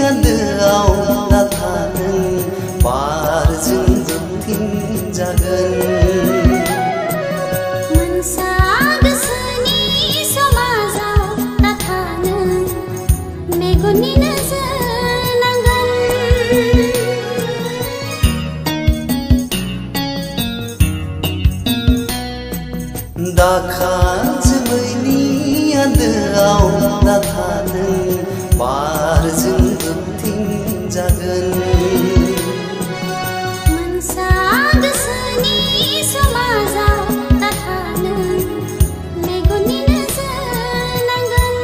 आन्दोआव नाथानो बारजों जोंथिंजागोन मोनसा गोसोनि समाजाव नाथानो मेगननि नोजोर नांगोन दाखा जोमैनि आन्दोआव नाथानो बारजों जोंथिंजागोन मोनसा गोसोनि समाजाव नाथानो मेगननि नोजोर नांगोन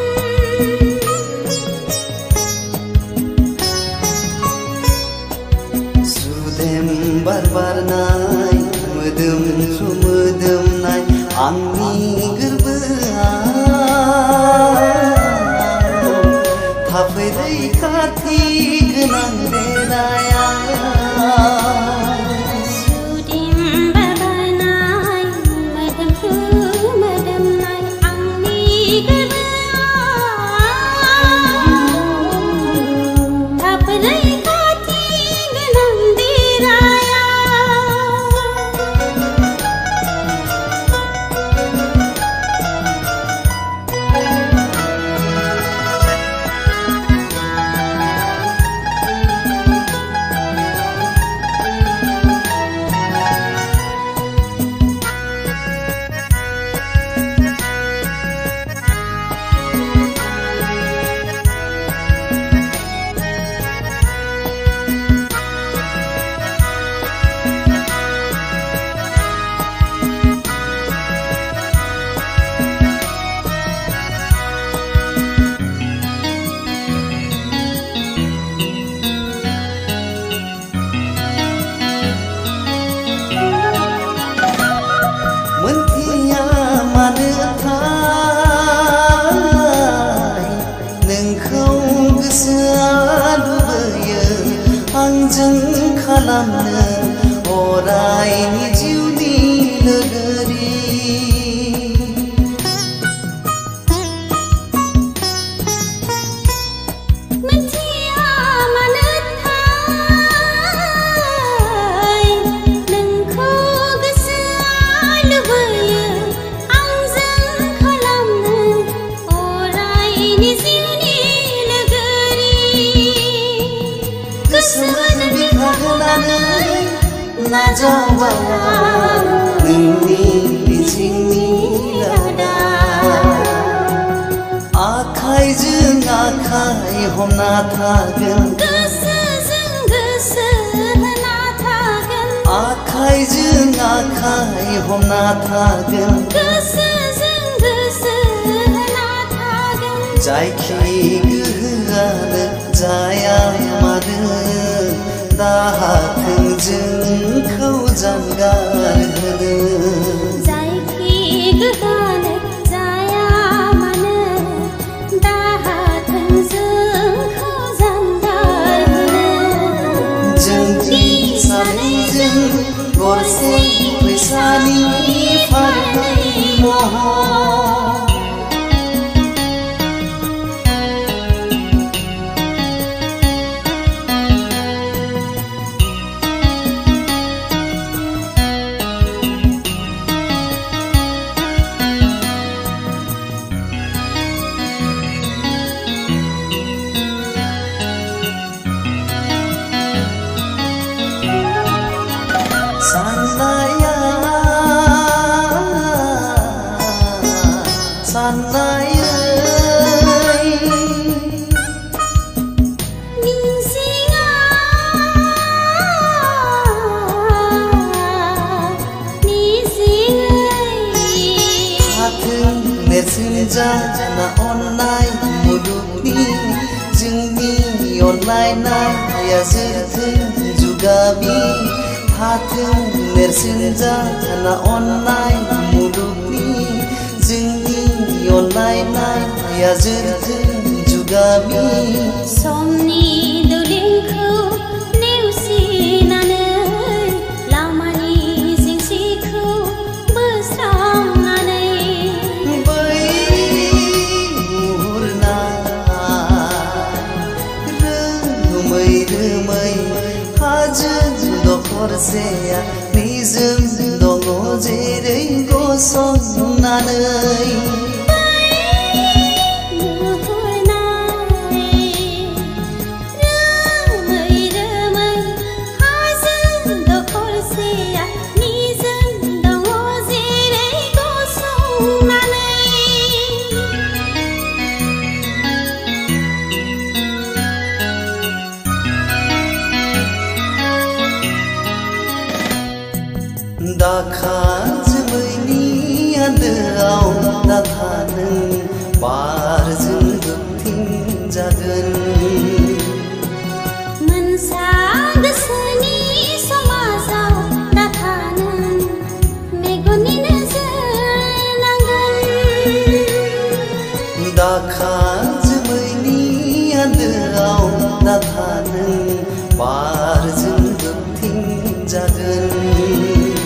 सुदेम बार बारनाय मोदोमफ्रु मोदोमनाय आंनि गोरबोआव थाफै रैखाथि गोनां देराया सुदेम बारनाय मोदोमफ्रु मोदोमनाय आंनि गोरबोआव थाफै रैखाथि गोनां देराया नाजावा नोंनि बिथिंनि रादा आखाइजों आखाइ हमना थागोन गोसोजों गोसो होना थागोन आखाइजों आखाइ हमना थागोन गोसोजों गोसो होना थागोन जायखि गोहोआनो जाया मानो दाहाथों जोंखौ जानगार होनो जायखि गोहोआनो जाया मानो दाहाथों जोंखौ जानगार होनो जोंनि सानैजों गरसे फैसानि फारनै महर जाना अननाय मुलुगनि जोंनि अनलायनाया जोरथों जुगामि हाथों नेरसोन जाना अननाय मुलुगनि जोंनि अनलायनाया जोरथों जुगामि समनि दुलिंखौ नेवसिनानै लामानि जेंसिखौ बोस्रांनानै दखरसेया निजोम दङ जेरै गसंनानै दाखा जोमैनि आन्दोआव नाथा नों बारजों बोबथिं जागोन मोनसा गोसोनि समाजाव नाथा नों मेगननि नोजोर नांगोन दाखा जोमैनि आन्दोआव नाथा नों बारजों बोबथिं जागोन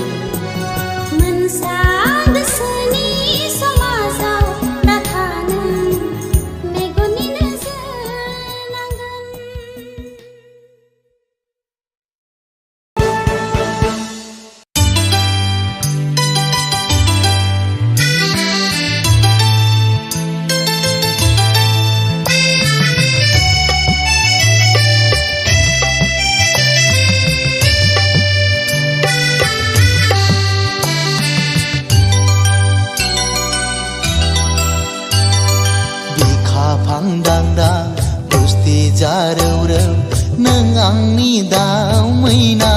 आंनि दाउ मैना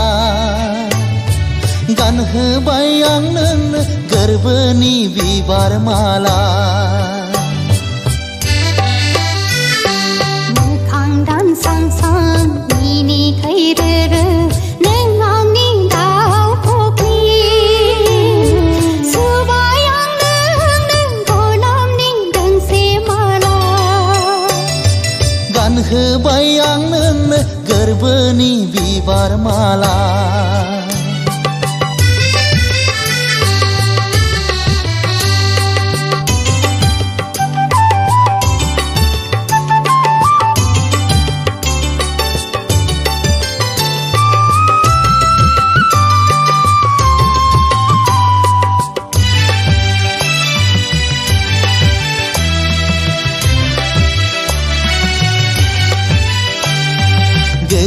गानहोबाय आं नोंनो गोरबोनि बिबार माला मोखां दानसांसां मिनिखाय रोरो नों आंनि दाउ फख्रि सुबाय आं नोंनो गलाबनि दोंसे माला गानहोबाय आं नोंनो गोरबोनि बिबार माला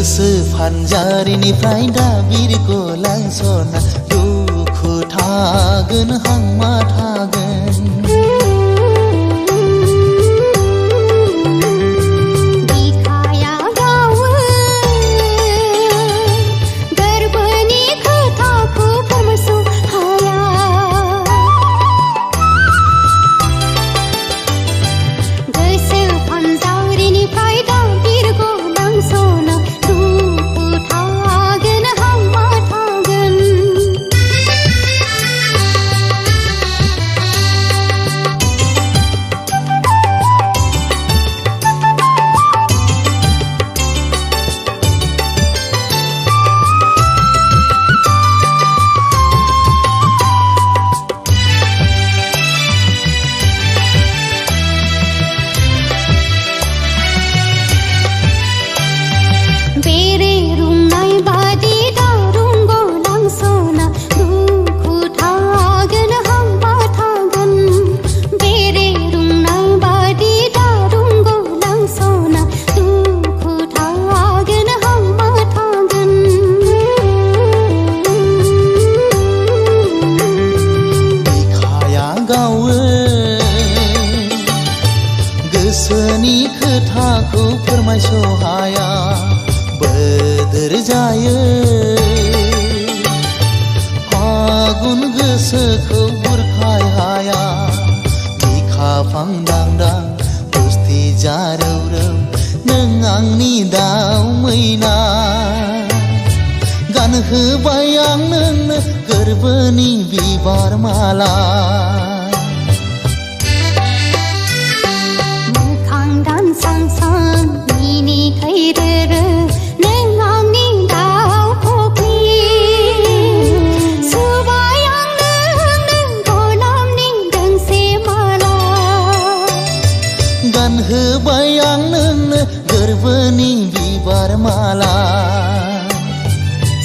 गोसो फानजारिनिफ्राय दा बिरग' लांसना दुखु थागोन हांमा थागोन बिखाया गावो गोरबोनि खोथाखौ फोरमायस' हाया गोसो फानजारिनिफ्राय दा बिरग' लांसना दुखु थागोन हांमा थागोन बेरे रुंनाय बादि दारुंग' लांसना दुखु थागोन हांमा थागोन बेरे रुंनाय बादि दारुंग' लांसना दुखु थागोन हांमा थागोन बिखाया गावो गोसोनि खोथाखौ फोरमायस' हाया बोदोर जायो फागुन गोसोखौ बुरखाय हाया बिखा फांदांदां बुस्थि जारौरौ नों आंनि दाउ मैना गानहोबाय आं नोंनो गोरबोनि बिबार माला मोखां दानसांसां मिनिखैरोरो नों आंनि दाउ फख्रि सुबाय आं नोंनो गलाबनि दोंसे माला गानहोबाय आं नोंनो गोरबोनि बिबार माला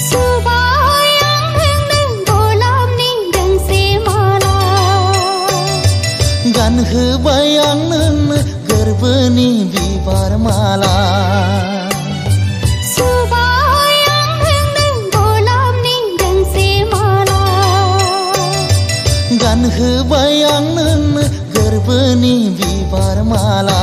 सुबाय आं नोंनो गलाबनि दोंसे माला गानहोबाय आं नोंनो गोरबोनि बिबार माला सुबाय आं नोंनो गलाबनि दोंसे माला गानहोबाय आं नोंनो गोरबोनि बिबार माला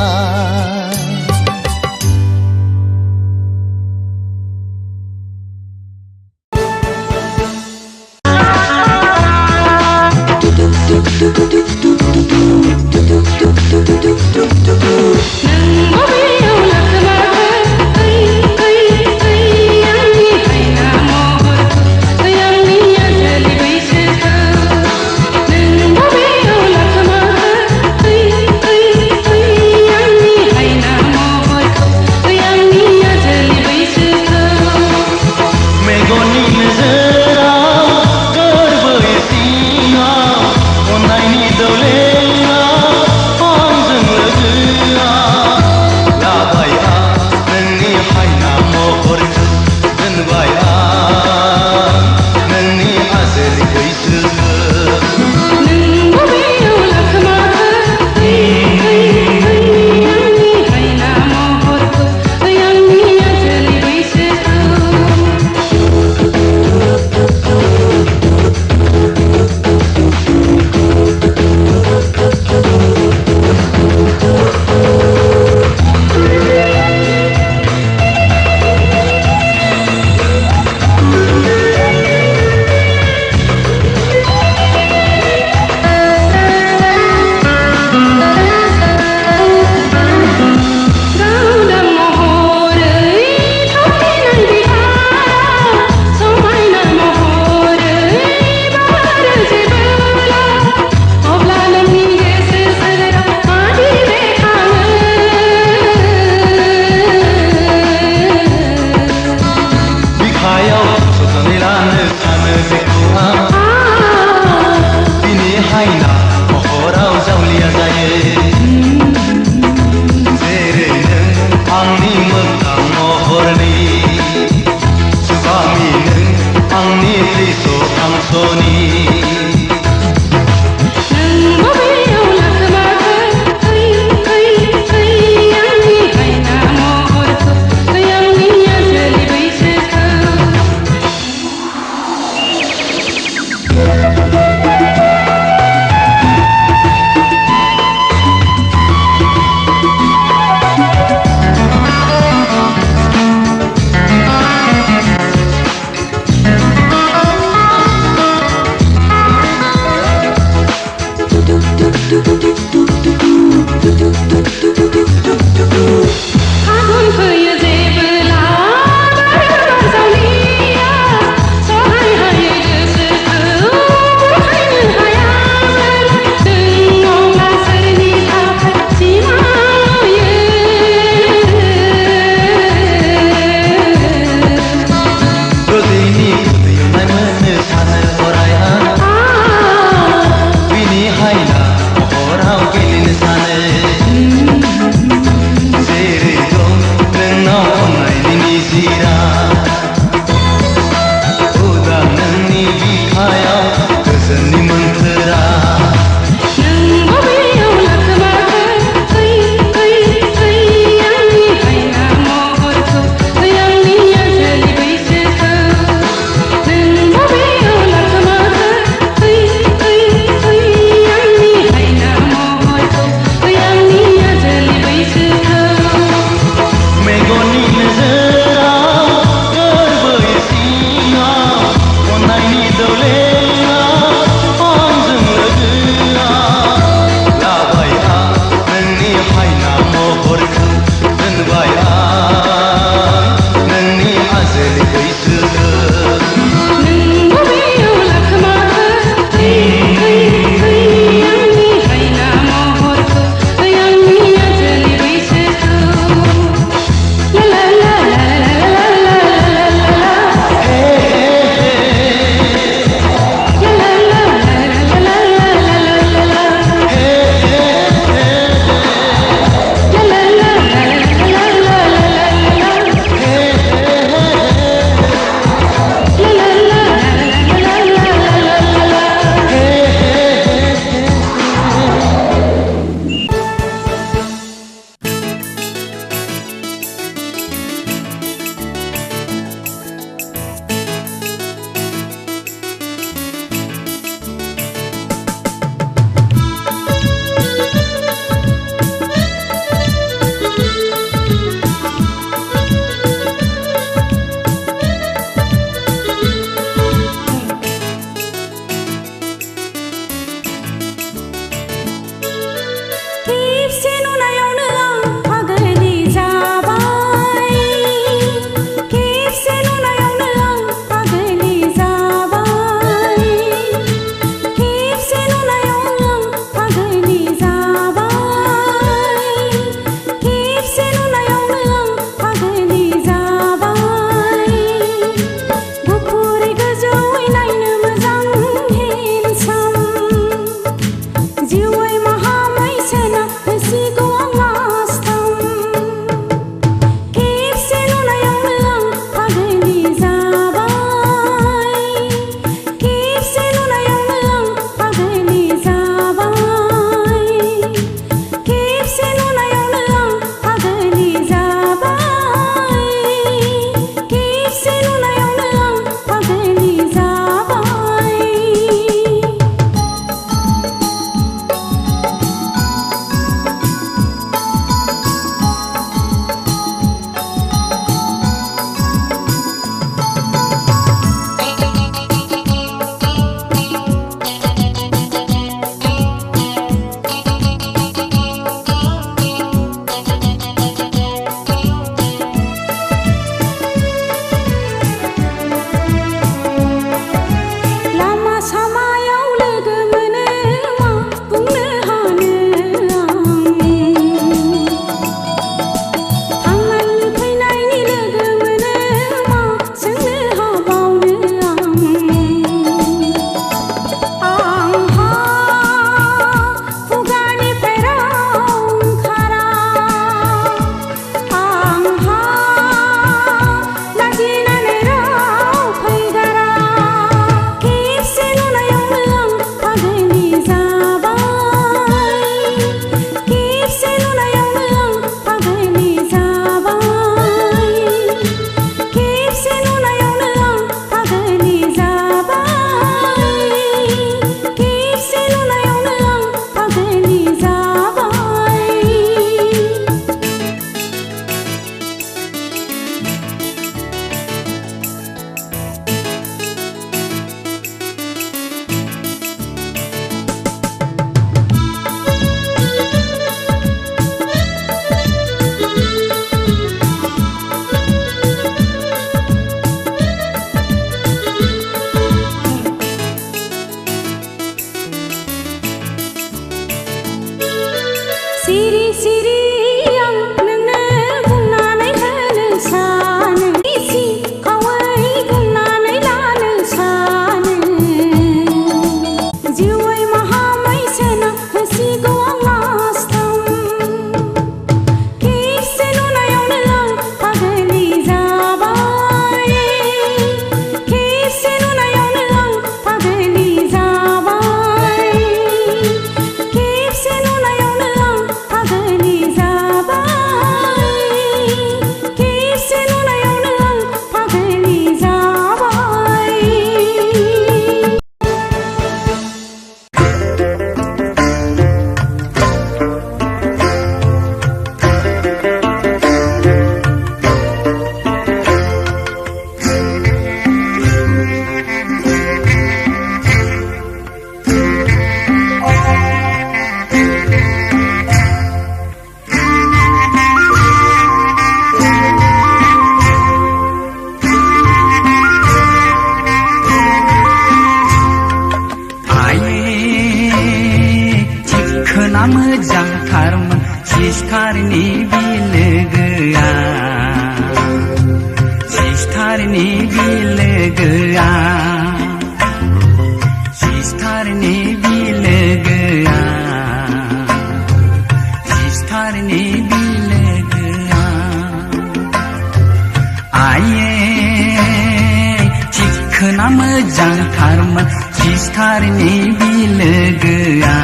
सिस्टारनि बिलोगोआ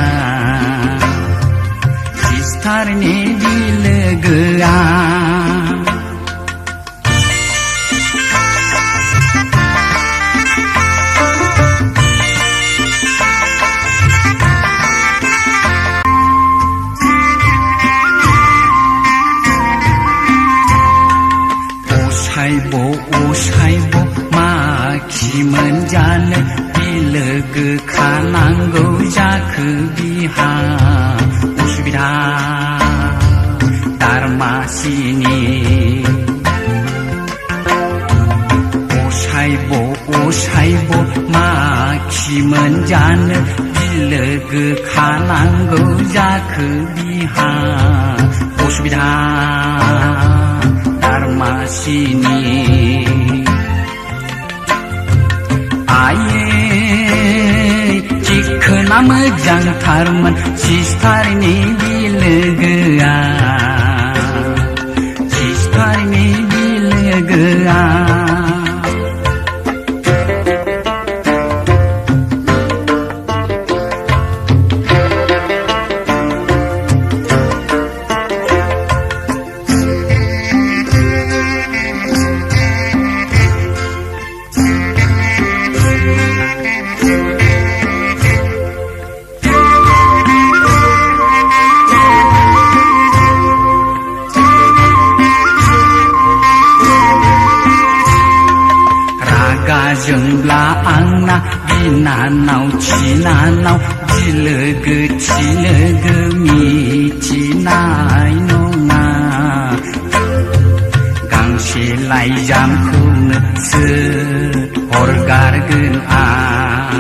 सिस्टारनि बिलोगोआ असाइब माखि मोनजानो बिलोगो खानांगौ जाखो बिहा उसुबिदा दारमासिनि असाइब माखि मोनजानो बिलोगो खानांगौ जाखो बिहा उसुबिदा दारमासिनि आये चिखोना मोजांथारमोन सिस्टारनि बिलोगोआ सिस्टारनि बिलोगोआ जोंब्ला आंना बिनानाव चिनानाव बिलोगो थिलोगो मिथिनाय नङा गांसे लाइजामखौनो हरगारगोन आं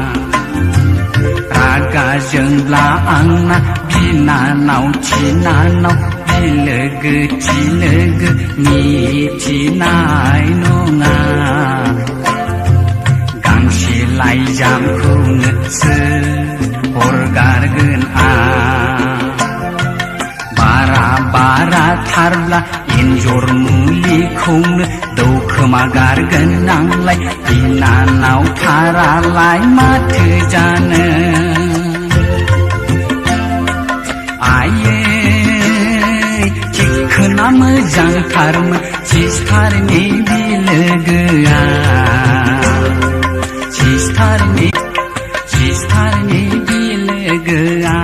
रागा जोंब्ला आंना बिनानाव चिनानाव बिलोगो थिलोगो मिथिनाय नङा लाइजामखौनो हरगारगोन आं बारा थारब्ला एन्जर मुलिखौनो दौखोमा गारगोन आंलाय बिनानाव थारालाय माथो जानो आयै थिखोना मोजांथारमोन सिस्टारनि बिलोगोआ सिस्टारनि बिलोगोआ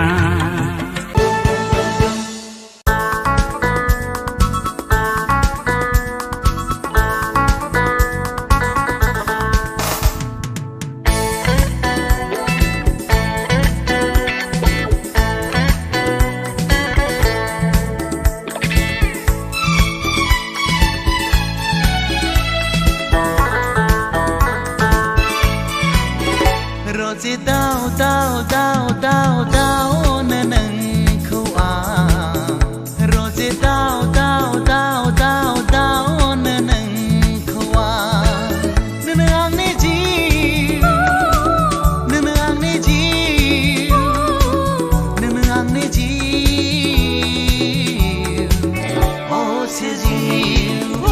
रोजे दाव दाव दाव दाव दावनो नोंखौ आं रोजे दाव दाव दाव दाव दावनो नोंखौ आं नों आंनि जिउ नों आंनि जिउ नों आंनि जिउ असे जिउ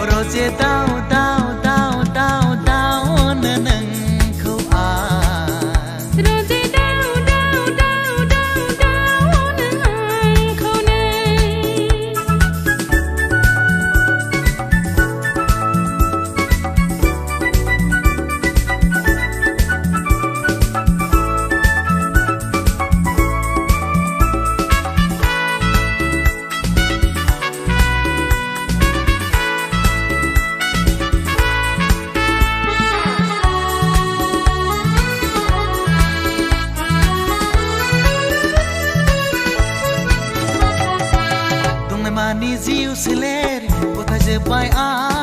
रोजे दाव दाव दाव दाव दावनो नोंखौ आं रोजे दाव दाव दाव दाव दावनो आंखौनो जिउ सोलेर गथायजोब्बाय आं